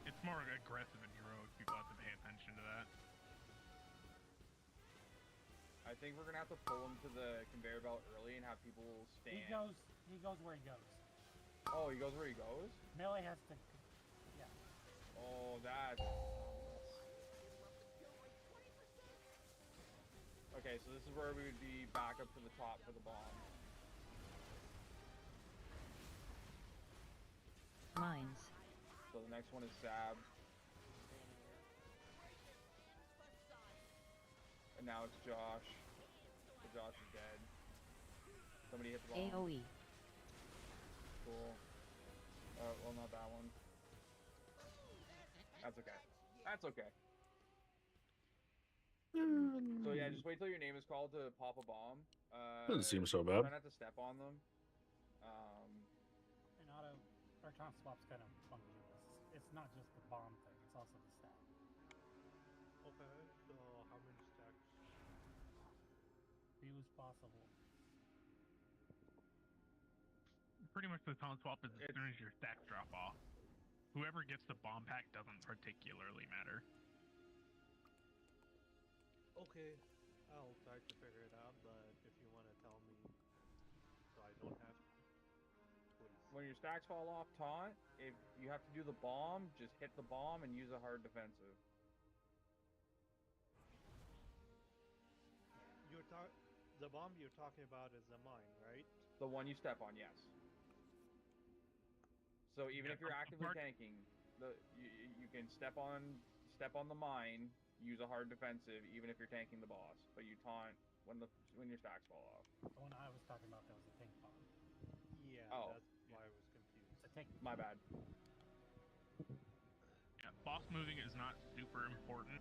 It's more aggressive and heroic. People have to pay attention to that. I think we're gonna have to pull him to the conveyor belt early and have people stand. He goes where he goes. Oh, he goes where he goes? Melee has to. Yeah. Oh, that's... Okay, so this is where we would be back up to the top for the bomb. Mines. So the next one is Sab. And now it's Josh. So Josh is dead. Somebody hit the bomb. AoE. Cool. Well, not that one. That's okay. That's okay. So yeah, just wait till your name is called to pop a bomb. Doesn't seem so bad. Try not to step on them. And auto or taunt swap's kind of funky with this. It's not just the bomb thing; it's also the stack. Okay, so how many stacks? Few as possible. Pretty much the taunt swap is as soon as your stacks drop off. Whoever gets the bomb pack doesn't particularly matter. Okay, I'll try to figure it out, but if you want to tell me so I don't have to, please. When your stacks fall off, taunt. If you have to do the bomb, just hit the bomb and use a hard defensive. The bomb you're talking about is the mine, right? The one you step on, yes. So even if you're actively tanking, you can step on the mine, use a hard defensive, even if you're tanking the boss. But you taunt when your stacks fall off. The one I was talking about, that was a tank bomb. Yeah, Oh. that's why I was confused. It's a tank. My bad. Yeah, boss moving is not super important.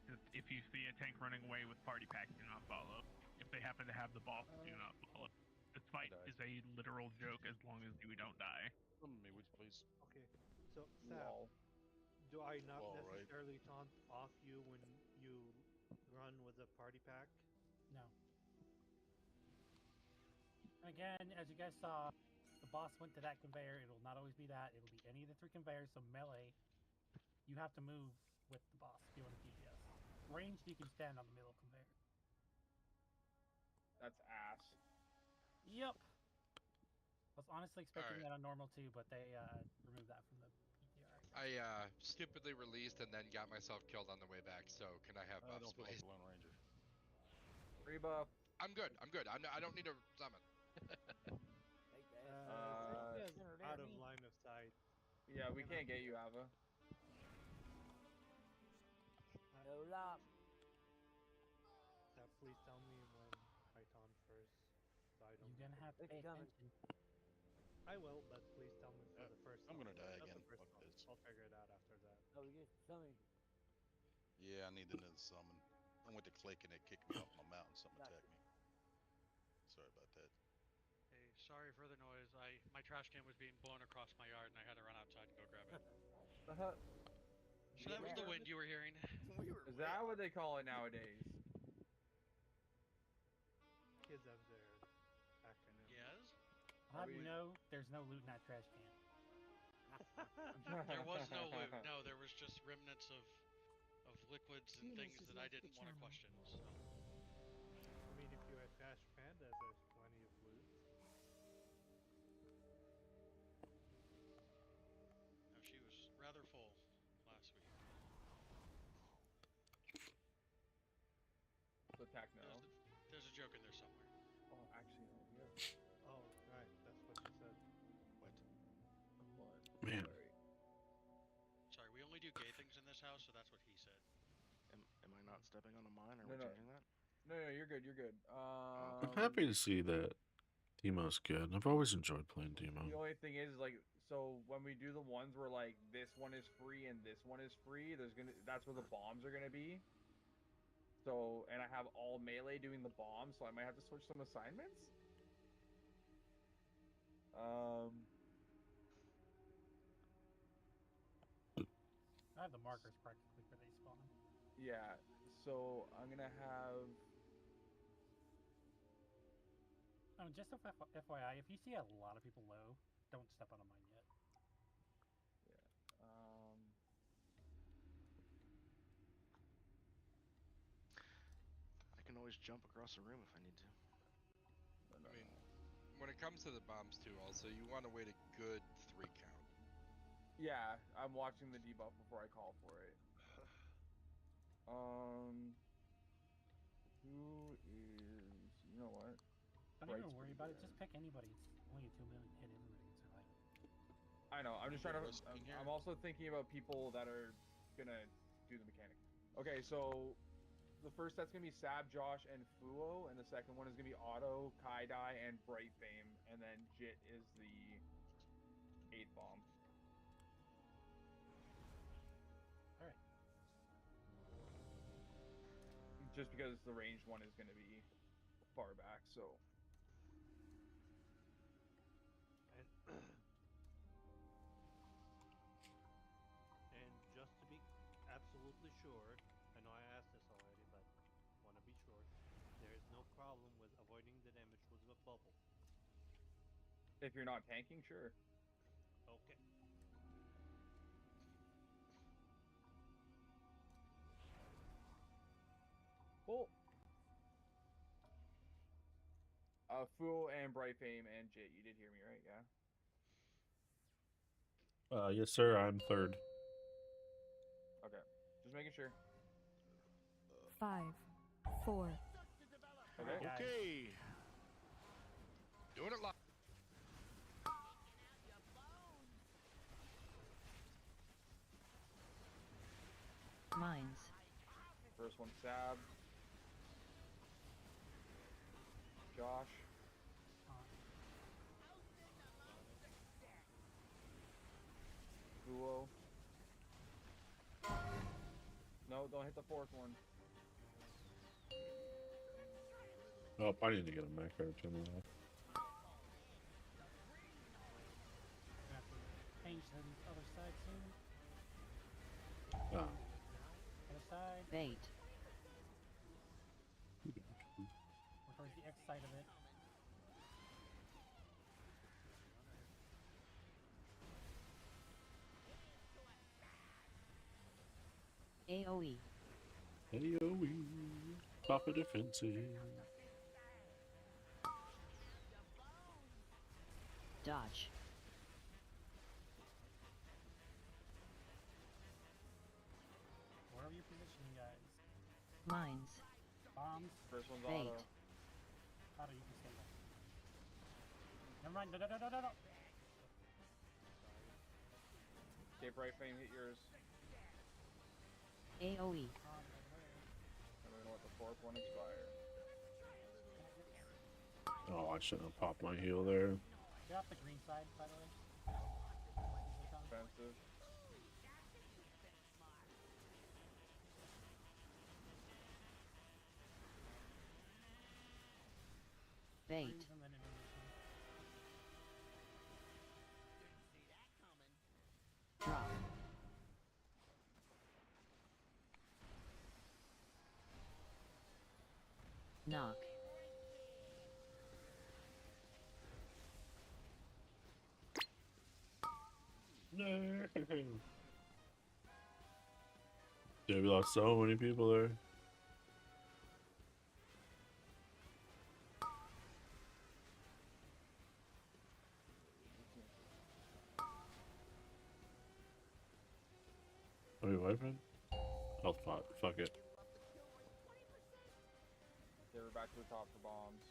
Just if you see a tank running away with party pack, do not follow. If they happen to have the boss, do not follow. This fight is a literal joke as long as we don't die. Me, would you please? Okay, so Sab, do I not Well, right. necessarily taunt off you when you run with a party pack? No. Again, as you guys saw, the boss went to that conveyor. It'll not always be that. It'll be any of the 3 conveyors. So melee, you have to move with the boss if you want to DPS. Ranged, you can stand on the middle conveyor. That's ass. Yep. I was honestly expecting that on normal too, but they removed that from the PTR. I stupidly released and then got myself killed on the way back. So can I have I buffs, don't feel like please? Lone Ranger. Rebuff. I'm good. I'm good. I don't need a summon. Out of line of sight. Yeah, we can't get you, Ava. Hola. Sab, please tell me when I taunt first, so I don't. You're gonna have to pay attention. I will, but please tell me for the first. I'm gonna taunt. die Not again. the first Fuck taunt. this. I'll figure it out after that. Oh, we just summon. Yeah, I need another summon. I went to click and it kicked me off my mountain. Something attacked me. Sorry about that. Hey, sorry for the noise. My trash can was being blown across my yard, and I had to run outside and go grab it. So that was the wind you were hearing. Is that what they call it nowadays? Kids have their acronym. Yes. How do you know there's no loot in that trash can? There was no loot. No, there was just remnants of liquids and things that I didn't want to question. So. I mean, if you're at Trash Pandas, there's plenty of loot. No, she was rather full last week. So attack now. There's a joke in there somewhere. Oh, actually, no. We have... Oh, right. That's what you said. What? Man. Sorry, we only do gay things in this house, so that's what he said. Am I not stepping on a mine? Are No, we no. changing that? No, you're good. You're good. I'm happy to see that Demo's good. I've always enjoyed playing Demo. The only thing is, like, so when we do the ones where like this one is free and this one is free, that's where the bombs are gonna be. So, and I have all melee doing the bombs, so I might have to switch some assignments. I have the markers practically where they spawn. Yeah. So I'm gonna have. Just FYI, if you see a lot of people low, don't step on a mine yet. I can always jump across a room if I need to. I mean, when it comes to the bombs too, also you want to wait a good 3 count. Yeah, I'm watching the debuff before I call for it. Who is? You know what? Don't even worry about it. Just pick anybody. It's only a 2 million hit. Everybody can survive. I know. I'm just trying to. I'm also thinking about people that are gonna do the mechanic. Okay, so the first set's gonna be Sab, Josh, and Fuo, and the second one is gonna be Otto, Kaidai, and Brightfame, and then Jit is the 8th bomb. All right. Just because the ranged one is gonna be far back, so. And just to be absolutely sure, I know I asked this already, but want to be sure, there is no problem with avoiding the damage with a bubble. If you're not tanking, sure. Okay. Cool. Fool and Brightfame and Jit, you did hear me right, yeah? Yes, sir. I'm third. Okay, just making sure. 5, 4. Okay. Okay. Doing it live. Mines. First one, Sab. Josh. Duo. No, don't hit the fourth one. Oh, I need to get a macro to me. Change to the other side soon. Ah. Other side. Bait. Or towards the X side of it. AoE. AoE. Papa defensive. Dodge. Wherever you're positioning, guys. Mines. Bombs. First one's Bait. auto. Auto, you can stay there. Never mind. No. Okay, Brightfame, hit yours. AoE. And we're gonna let the fourth one expire. Oh, I shouldn't have popped my heal there. Get off the green side, by the way. Defensive. Bait. Freeze and then animation. Drop. Knock. No. Yeah, we lost so many people there. Are you wiping? Oh, fuck it. Okay, we're back to the top for bombs.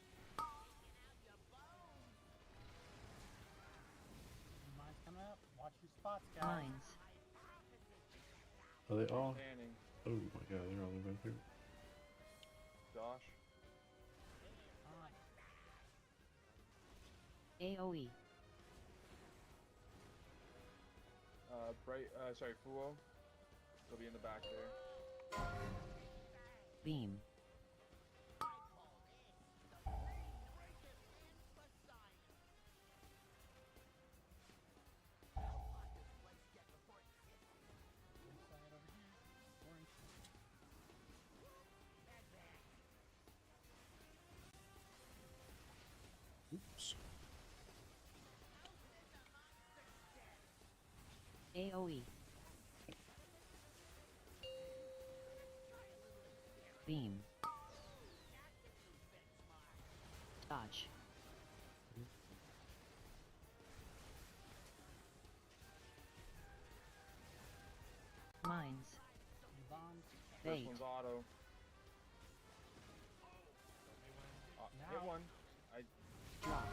Mines coming up. Watch your spots, guys. Mines. Are they all? Tanning. Oh my god, they're all right here. Josh. AoE. Fuo. He'll be in the back there. Beam. Oops. AoE. Beam. Dodge. Mines. Bombs. First Bait. one's auto. Hit one. I Drop.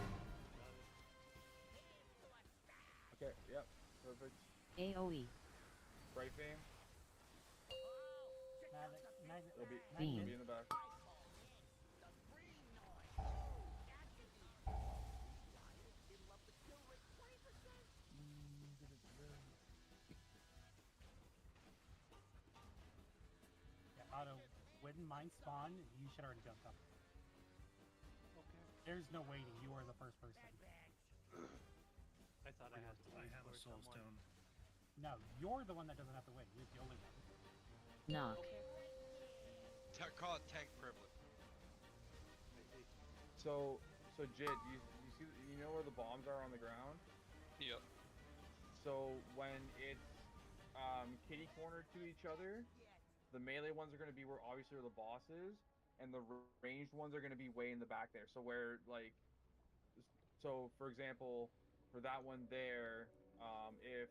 Okay, yep. Perfect. AoE. Brightfame. It'll be, Beam. it'll be in the back. Yeah, auto. When mine spawn, you should already jump up. There's no waiting. You are the first person. I thought I had to wait have a for soul someone. stone. No, you're the one that doesn't have to wait. You're the only one. Knock. Call it tank privilege. So Jit, you see, you know where the bombs are on the ground? Yep. So when it's kitty cornered to each other, the melee ones are going to be where obviously where the boss is, and the ranged ones are going to be way in the back there. So where for example, for that one there, if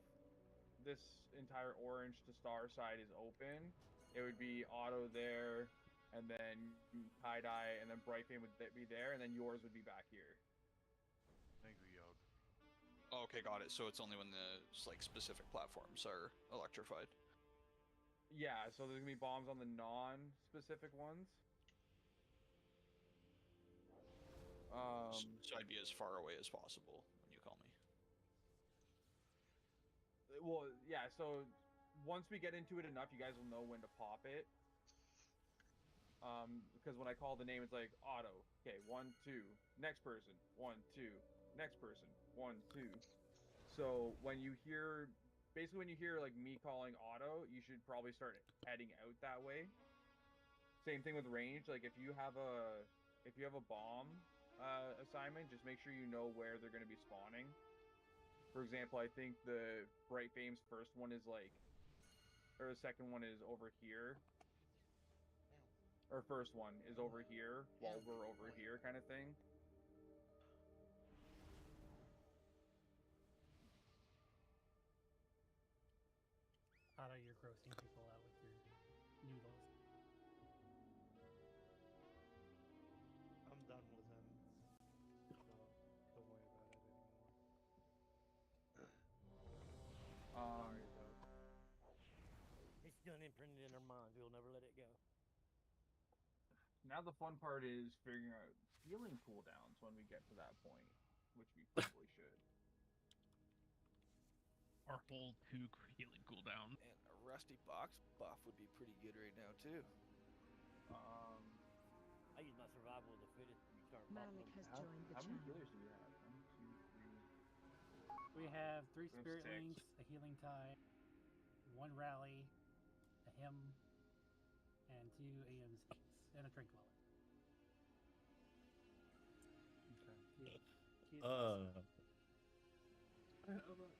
this entire orange to star side is open, it would be auto there, and then tie-dye, and then bright flame would be there, and then yours would be back here. Thank you, Yog. Oh, okay, got it. So it's only when the specific platforms are electrified. Yeah, so there's gonna be bombs on the non-specific ones. So I'd be as far away as possible when you call me. Well, yeah, so once we get into it enough, you guys will know when to pop it. Because when I call the name, it's like auto. Okay, 1, 2. Next person. 1, 2. Next person. 1, 2. So when you hear, basically when you hear like me calling auto, you should probably start heading out that way. Same thing with range. Like if you have a bomb assignment, just make sure you know where they're going to be spawning. For example, I think the Bright Fame's first one is or the second one is over here. Or first one is over here while we're over here, kind of thing. Otto, you're grossing people out with your noodles. I'm done with him. So don't worry about it anymore. Sorry, It's done imprinted in our minds. We'll never let it go. now the fun part is figuring out healing cooldowns when we get to that point, which we probably should. Or hold 2 healing cooldown. And a rusty box buff would be pretty good right now too. I use my survival of the fittest when you start Malik has joined the How many channel. healers do we have? 1, 2, 3. We have 3 There's Spirit 6. Links, a Healing Tide, 1 Rally, a Hymn, and 2 AMZs, and a Tranquility.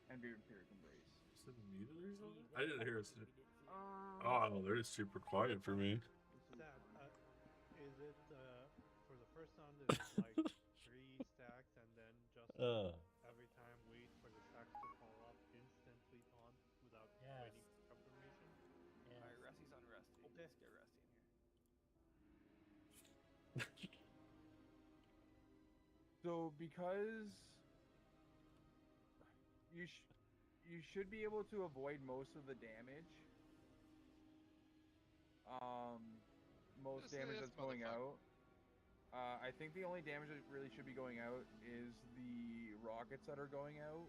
And be Empiric Embrace. Is it muted or something? I didn't hear it. Oh, they're just super quiet for me. Sab, is it for the first round? Is it like 3 stacks and then just every time wait for the stacks to fall up, instantly taunt without waiting for confirmation? Alright, Rusty's on Rusty. Okay. Let's get Rusty in here. So because you should be able to avoid most of the damage. Most Just damage this that's going motherfucker. out. I think the only damage that really should be going out is the rockets that are going out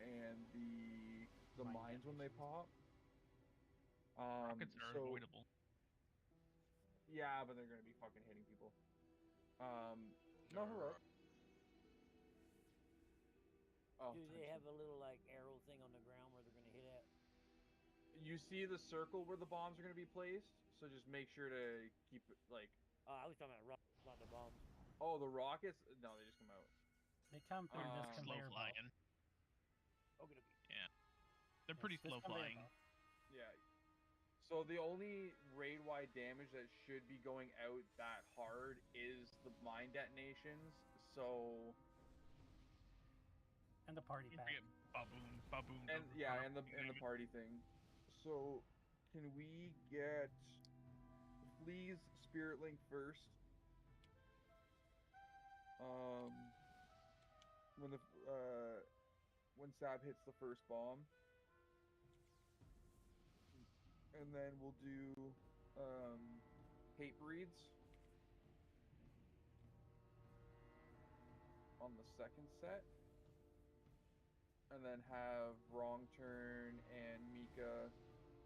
and the mines when they pop. Rockets are so- avoidable. Yeah, but they're gonna be fucking hitting people. No heroic. Oh, Do they have a little like arrow thing on the ground where they're gonna hit at? you see the circle where the bombs are gonna be placed, so just make sure to keep it like. I was talking about rockets, not the bombs. Oh, the rockets? No, they just come out. They come through this Slow conveyor belt. flying. Okay. Yeah. They're pretty This slow conveyor flying. belt. Yeah. So the only raid-wide damage that should be going out that hard is the mine detonations. So. And the party pack. Baboom, baboom. And yeah, and the party thing. So, can we get Flea's Spirit Link first? When Sab hits the first bomb, and then we'll do Hate Breeds on the second set. And then have Wrong Turn and Mika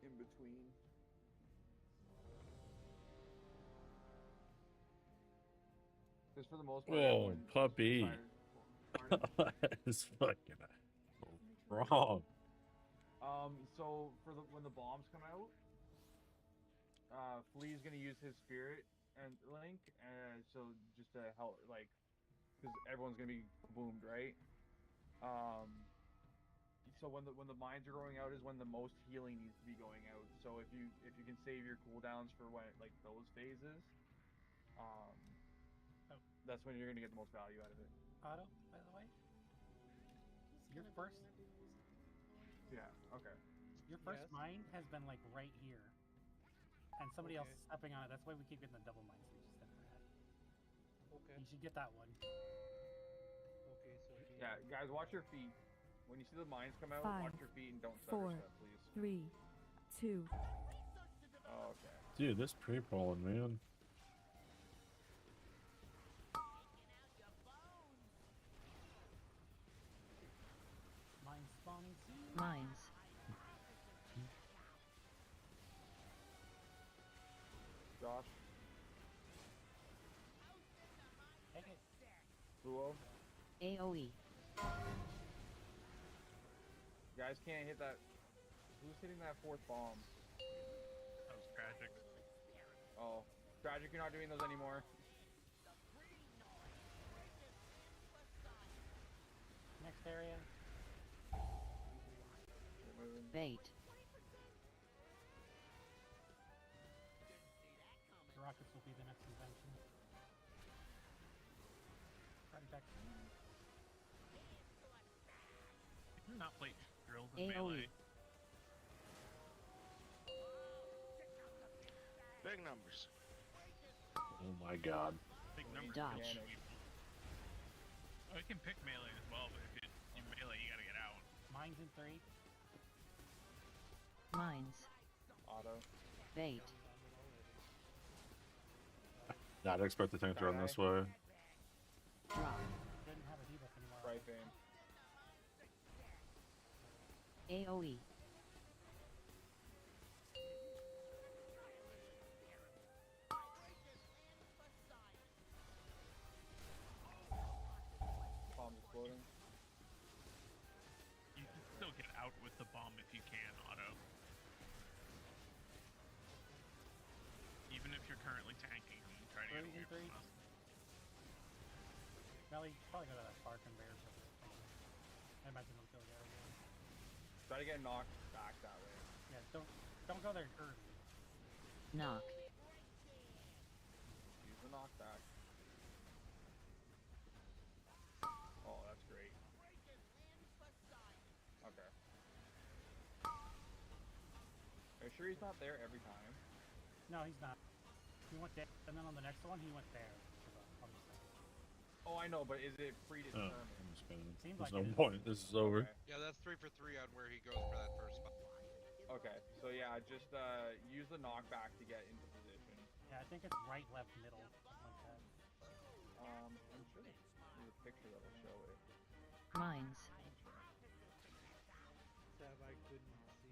in between. Because for the most part, Whoa, everyone puppy. decided- That is fucking wrong. So when the bombs come out, Flea's gonna use his spirit and link, so just to help, like, because everyone's gonna be boomed, right? So when the mines are going out is when the most healing needs to be going out. So if you can save your cooldowns for when like those phases, that's when you're gonna get the most value out of it. Otto, by the way, your first. Yeah. Okay. Your first mine has been like right here, and somebody else is stepping on it. That's why we keep getting the double mines. We just never had. Okay. You should get that one. Okay, so Yeah, guys, watch your feet. When you see the mines come out, 5, watch your feet and don't stutter 4, step, please. 3, 2. Oh, okay. Dude, this pre-polling, man. Mines spawning soon. Mines. Josh. Take it. Luo. AoE. Guys can't hit that. Who's hitting that fourth bomb? That was tragic. Oh, tragic! You're not doing those anymore. Next area. Bait. The rockets will be the next invention. Project. Can you not play drills in AoE. melee? Big numbers. Oh my god. Big numbers. Dodge. Oh, you can pick melee as well, but if you melee, you gotta get out. Mines in 3. Mines. Auto. Bait. I'd expect the tank to run this way. Drop. Didn't have a debuff anymore. Right fame. AoE. Bomb's exploding. You can still get out with the bomb if you can, Auto. Even if you're currently tanking and try to get away from us. Melly, probably go to that far conveyor. I imagine they'll kill you again. Try to get knocked back that way. Yeah, don't go there early. Knock. Use the knockback. Oh, that's great. Okay. Are you sure he's not there every time? No, he's not. He went there, and then on the next one, he went there. Oh, I know, but is it predetermined? I'm just gonna, Seems there's like no it is. point. This is over. Yeah, that's 3 for 3 on where he goes for that first spot. Okay, so yeah, just use the knockback to get into position. Yeah, I think it's right, left, middle, something like that. I'm sure there's a picture that'll show it. Mines. Sab, I couldn't see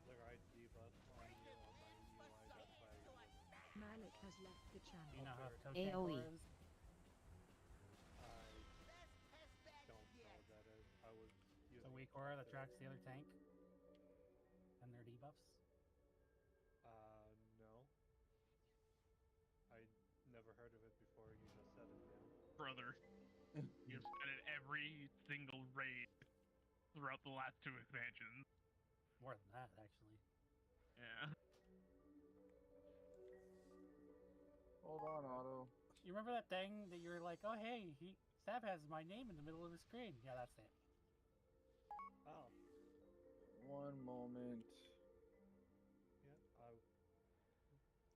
the right debuff on you on my UI. That's why I wasn't. Malik has left the channel. You know how AoE. Toad is? I don't know what that is. I was It's a using weak aura that tracks the other tank and their debuffs. No. I never heard of it before. You just said it now. Brother, you've said it every single raid throughout the last 2 expansions. More than that, actually. Yeah. Hold on, Otto. You remember that thing that you were like, oh hey, Sab has my name in the middle of the screen. Yeah, that's it. Oh. One moment. Yeah, I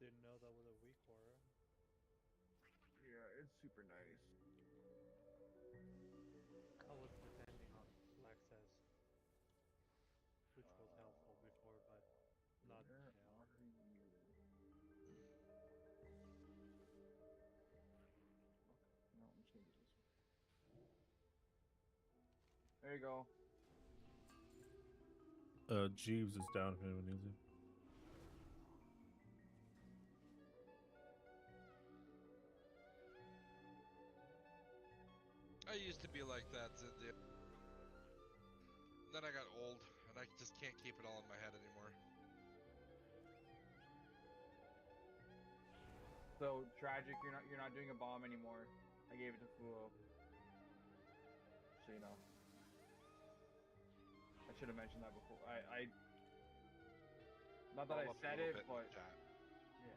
didn't know that was a weak aura. Yeah, it's super nice. I was depending on Lexus, which was helpful before, but not now. No, I'm changing this. There you go. Jeeves is down if anyone needs him. I used to be like that. Then I got old, and I just can't keep it all in my head anymore. So tragic, you're not doing a bomb anymore. I gave it to Fuo. So you know. I should have mentioned that before. Not that I Roll up a said little it, bit in but the chat. yeah.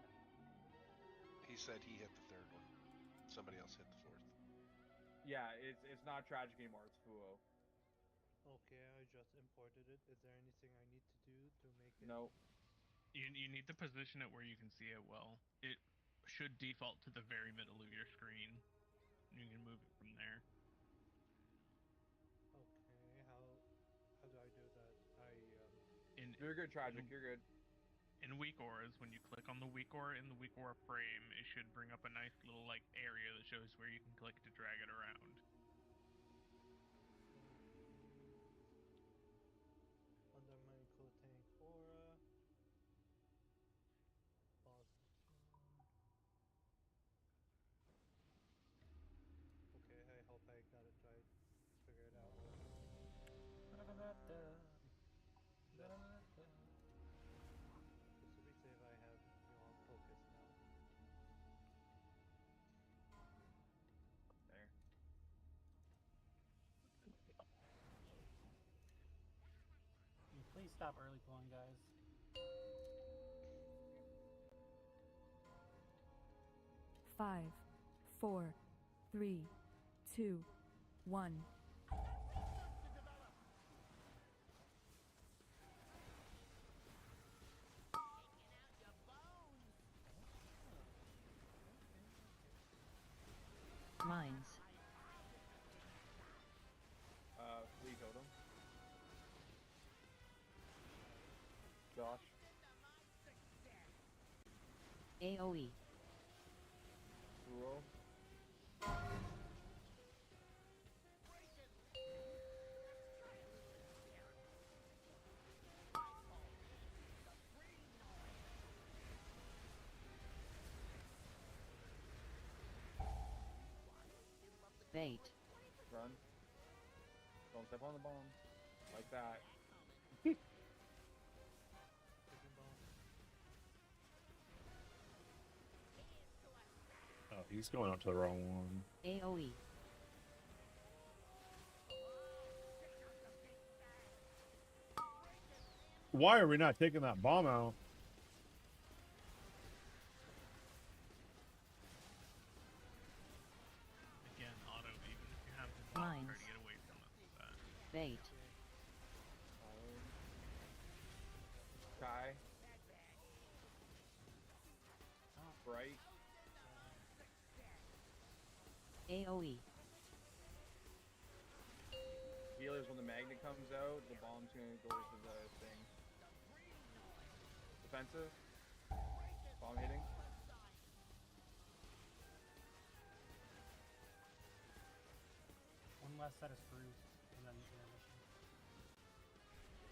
He said he hit the third one. Somebody else hit the fourth. Yeah, it's not tragic anymore. It's Fuo. Okay, I just imported it. Is there anything I need to do to make it? No. You need to position it where you can see it well. It should default to the very middle of your screen. You can move it from there. Okay, how do I do that? You're good, tragic. You're good. In weak auras, when you click on the weak aura in the weak aura frame, it should bring up a nice little like area that shows where you can click to drag it around. Under my tank aura. Okay, I hope I got it right. Figure it out. Just to be safe, I have you on focus now. There. Can you please stop early pulling, guys? Five, 4, 3, 2, 1. Mines. Flea totem. Josh. AoE. Fuo. Bait. Run. Don't step on the bomb. Like that. Oh, he's going up to the wrong one. AoE. Why are we not taking that bomb out? Again, auto, even if you have to Mines. try to get away from it with that. Bait. Kai. Bright. AoE. Healers, when the magnet comes out, the bomb's gonna go to the thing. Defensive. Bomb hitting. One last set of screws, and then intermission.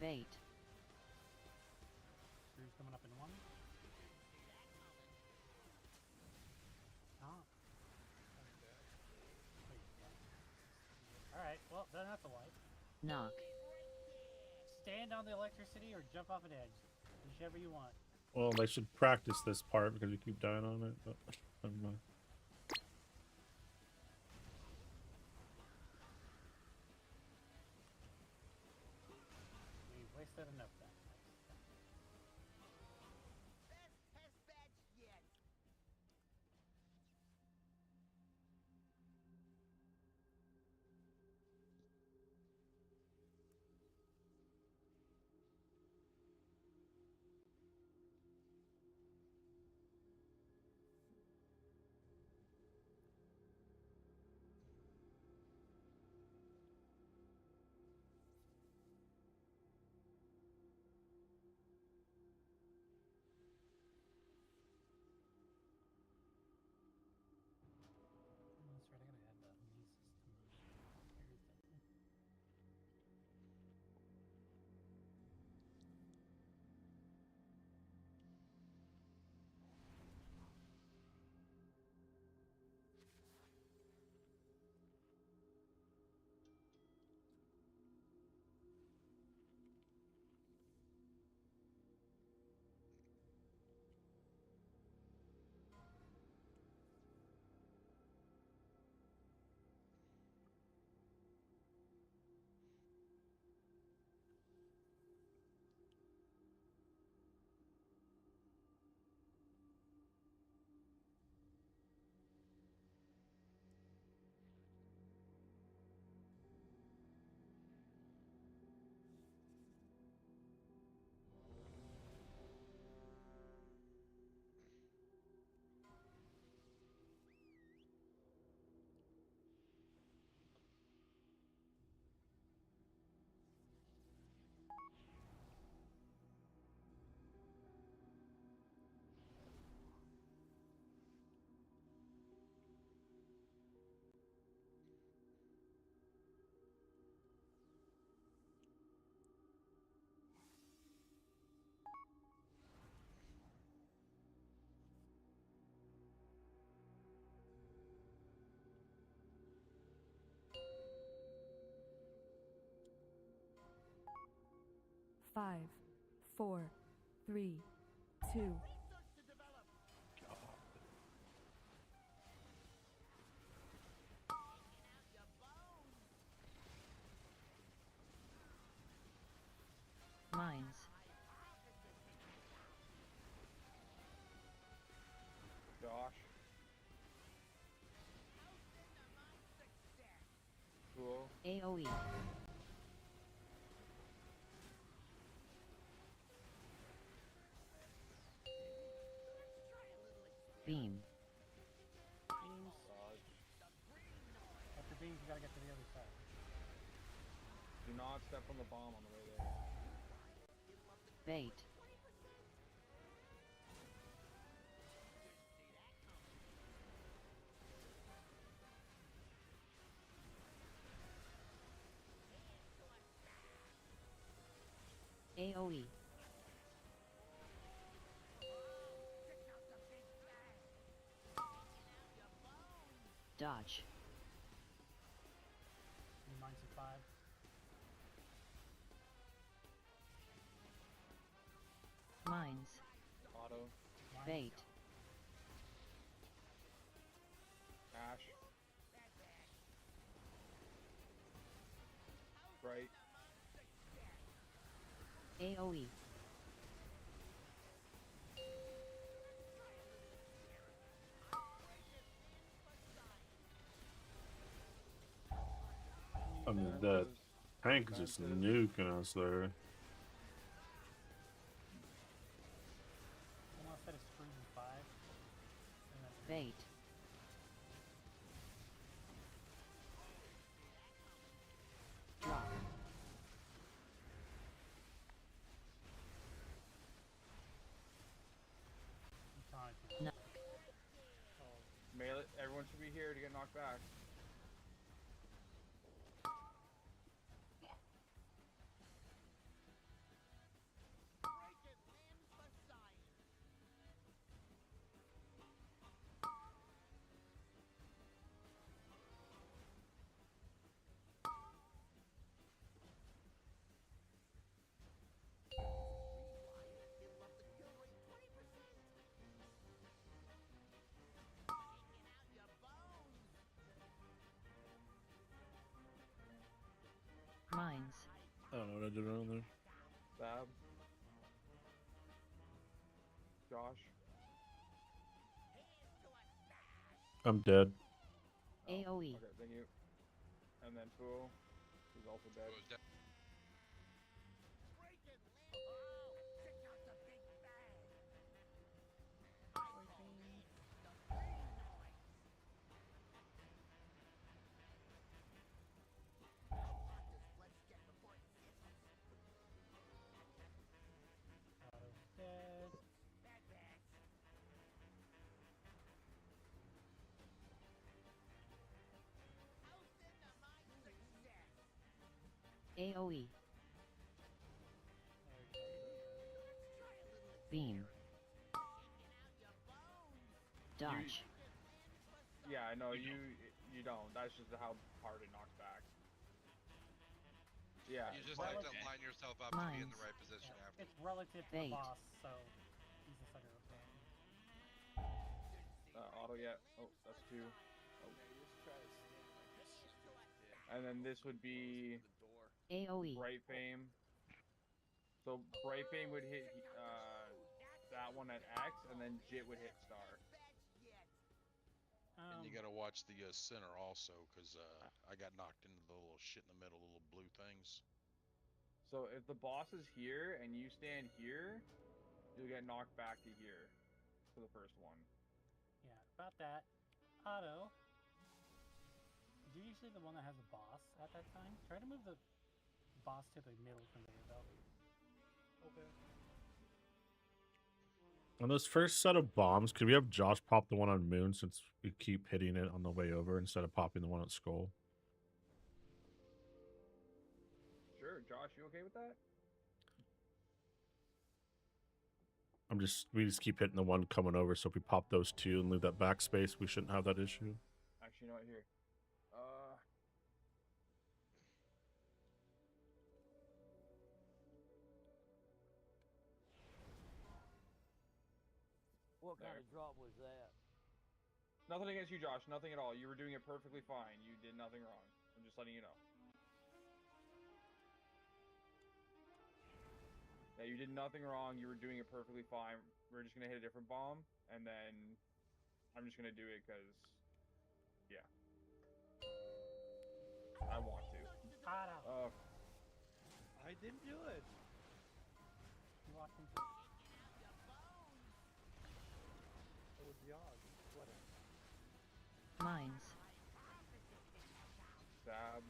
Bait. Screws coming up in one. Alright, well, then that's a wipe. Knock. Stand on the electricity or jump off an edge. Whichever you want. Well, they should practice this part because we keep dying on it. But never mind. We wasted enough time. 5, 4, 3, 2. Mines. Josh. Cool. AoE. Beam. Beams. After beams, you gotta get to the other side. Do not step on the bomb on the way there. Bait. AoE. Dodge. Mines at 5. Mines. Auto. Bait. Ash. Right. AoE. I mean, that tank is just nuking us there. Someone said it's freezing 5. And that's Bait. Drop. No. Melee. Everyone should be here to get knocked back. Mines. I don't know what I did around there. Fab. Josh. I'm dead. AoE. Okay, thank you. And then Fuo. He's also dead. dead. AoE. Beam. Dodge. Yeah, I know you don't. That's just how hard it knocks back. Yeah. You just have to line yourself up to be in the right position after. It's relative to Bait. the boss, so he's the center of that. Auto, yeah. Oh, that's 2. And then this would be AoE. Bright Fame. So Bright Fame would hit that one at X, and then Jit would hit Star. And you gotta watch the center also, because I got knocked into the little shit in the middle, little blue things. So if the boss is here and you stand here, you'll get knocked back to here for the first one. Yeah, about that. Otto, you're usually the one that has a boss at that time. Try to move the boss to the middle conveyor belt. Okay. On this first set of bombs, could we have Josh pop the one on Moon since we keep hitting it on the way over instead of popping the one on Skull? Sure, Josh, you okay with that? We just keep hitting the one coming over, so if we pop those two and leave that backspace, we shouldn't have that issue. Actually, you know what, here. What kind There. of drop was that? Nothing against you, Josh. Nothing at all. You were doing it perfectly fine. You did nothing wrong. I'm just letting you know. Yeah, you did nothing wrong. You were doing it perfectly fine. We're just gonna hit a different bomb, and then I'm just gonna do it because, yeah, I want to. I didn't do it. You walked into It was the odds. Whatever. Mines. Stab.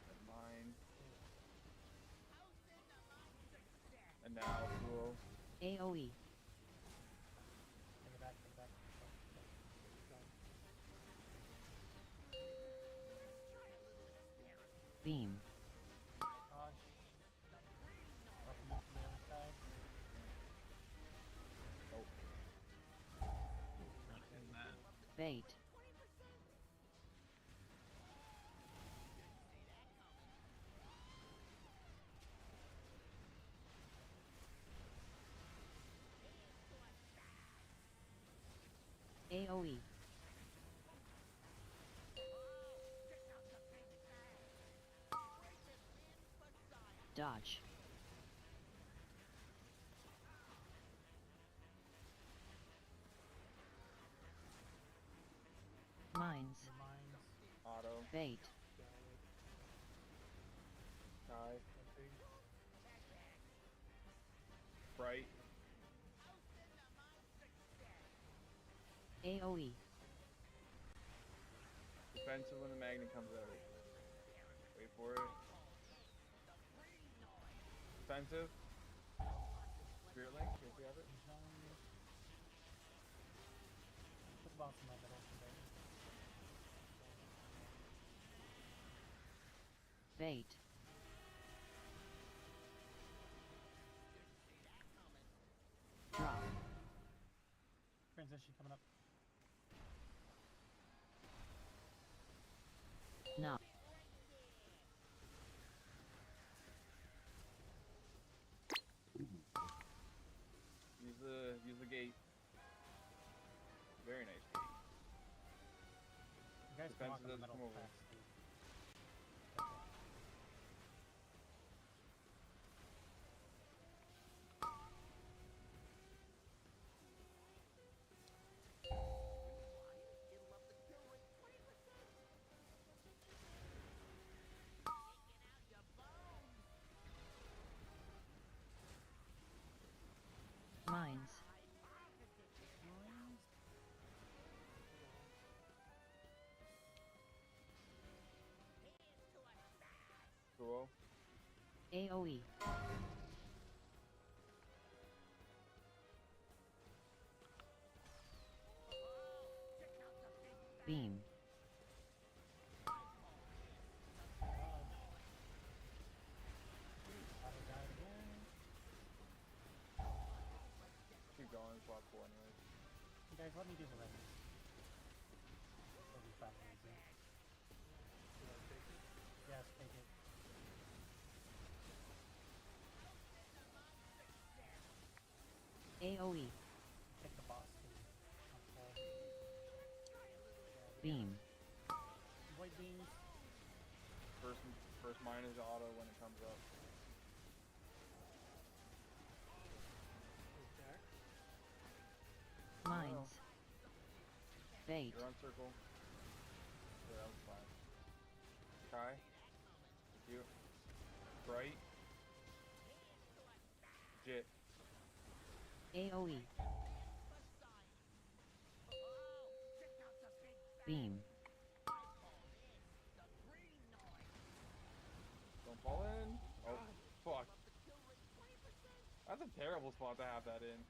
And mine. And now, cool. AoE. Take it back, take it back. Beam. Dodge. Up and up to the other side. Bait. AoE. Dodge. Mines. Auto. Bait. Kai. Bright. AoE. Defensive when the magnet comes out. Wait for it. Defensive. Spirit Link, if you have it. Put the boss in my middle. Bait. Drop. Transition coming up. No. Use the gate. Very nice gate. You guys can walk in the Defensive doesn't middle come over. fast. Mines. Cool. AoE. Beam. Keep going, swap 4 anyways. You guys, let me do the rest. It'll be fun, easy. Yes, take it. AoE. Take the boss. Beam. White beams. First mine is auto when it comes up. Mines. Bait. You're on circle. Yeah, that was fine. Kai. Thank you. Bright. Jit. AoE. Beam. Don't fall in. Oh, fuck. That's a terrible spot to have that in.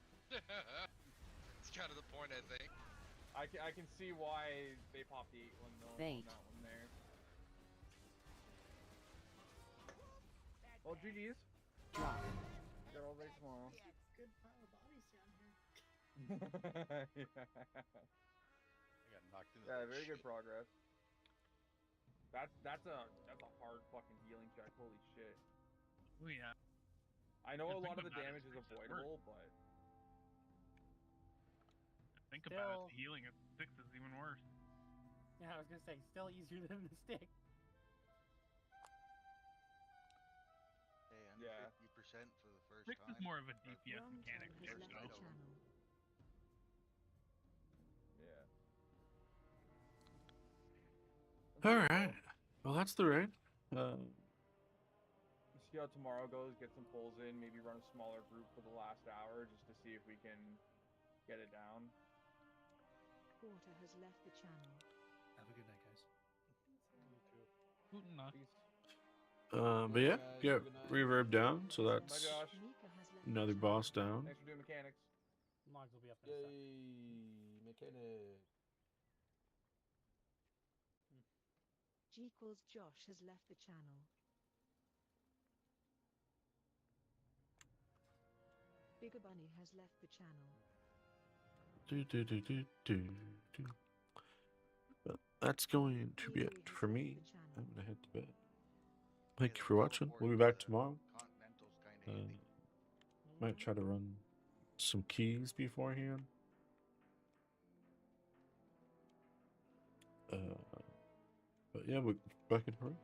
It's kind of the point, I think. I can see why they popped the 8 one though. Bait. On that one there. Well, GG's. Drop. Get all day tomorrow. Yeah, it's good pile of bodies down here. Yeah. I got knocked into Yeah, that very good shit. progress. That's a hard fucking healing check. Holy shit. Oh yeah. I know Yeah, a lot think of the about it, damage is it's actually avoidable, but Think Still- about it. Healing at 6 is even worse. Yeah, I was gonna say, still easier than the stick. Hey, under Yeah. 50% for the first 6 time. is more of a or DPS Wrong mechanic turn here, has left the so. channel. Yeah. All right. Well, that's the raid. See how tomorrow goes. Get some pulls in. Maybe run a smaller group for the last hour just to see if we can get it down. Quarter has left the channel. Have a good night, guys. Guten Nacht. But yeah, get reverb down. So Bye, that's Josh. Mika has left another the boss channel. down. Thanks for doing mechanics. Logs will be up in a sec. Yay, mechanic. G equals Josh has left the channel. Bigger Bunny has left the channel. Do. But that's going to be it for me. I'm gonna head to bed. Thank you for watching. We'll be back tomorrow. Continental's kind of handy. Might try to run some keys beforehand. But yeah, we're back in Orange.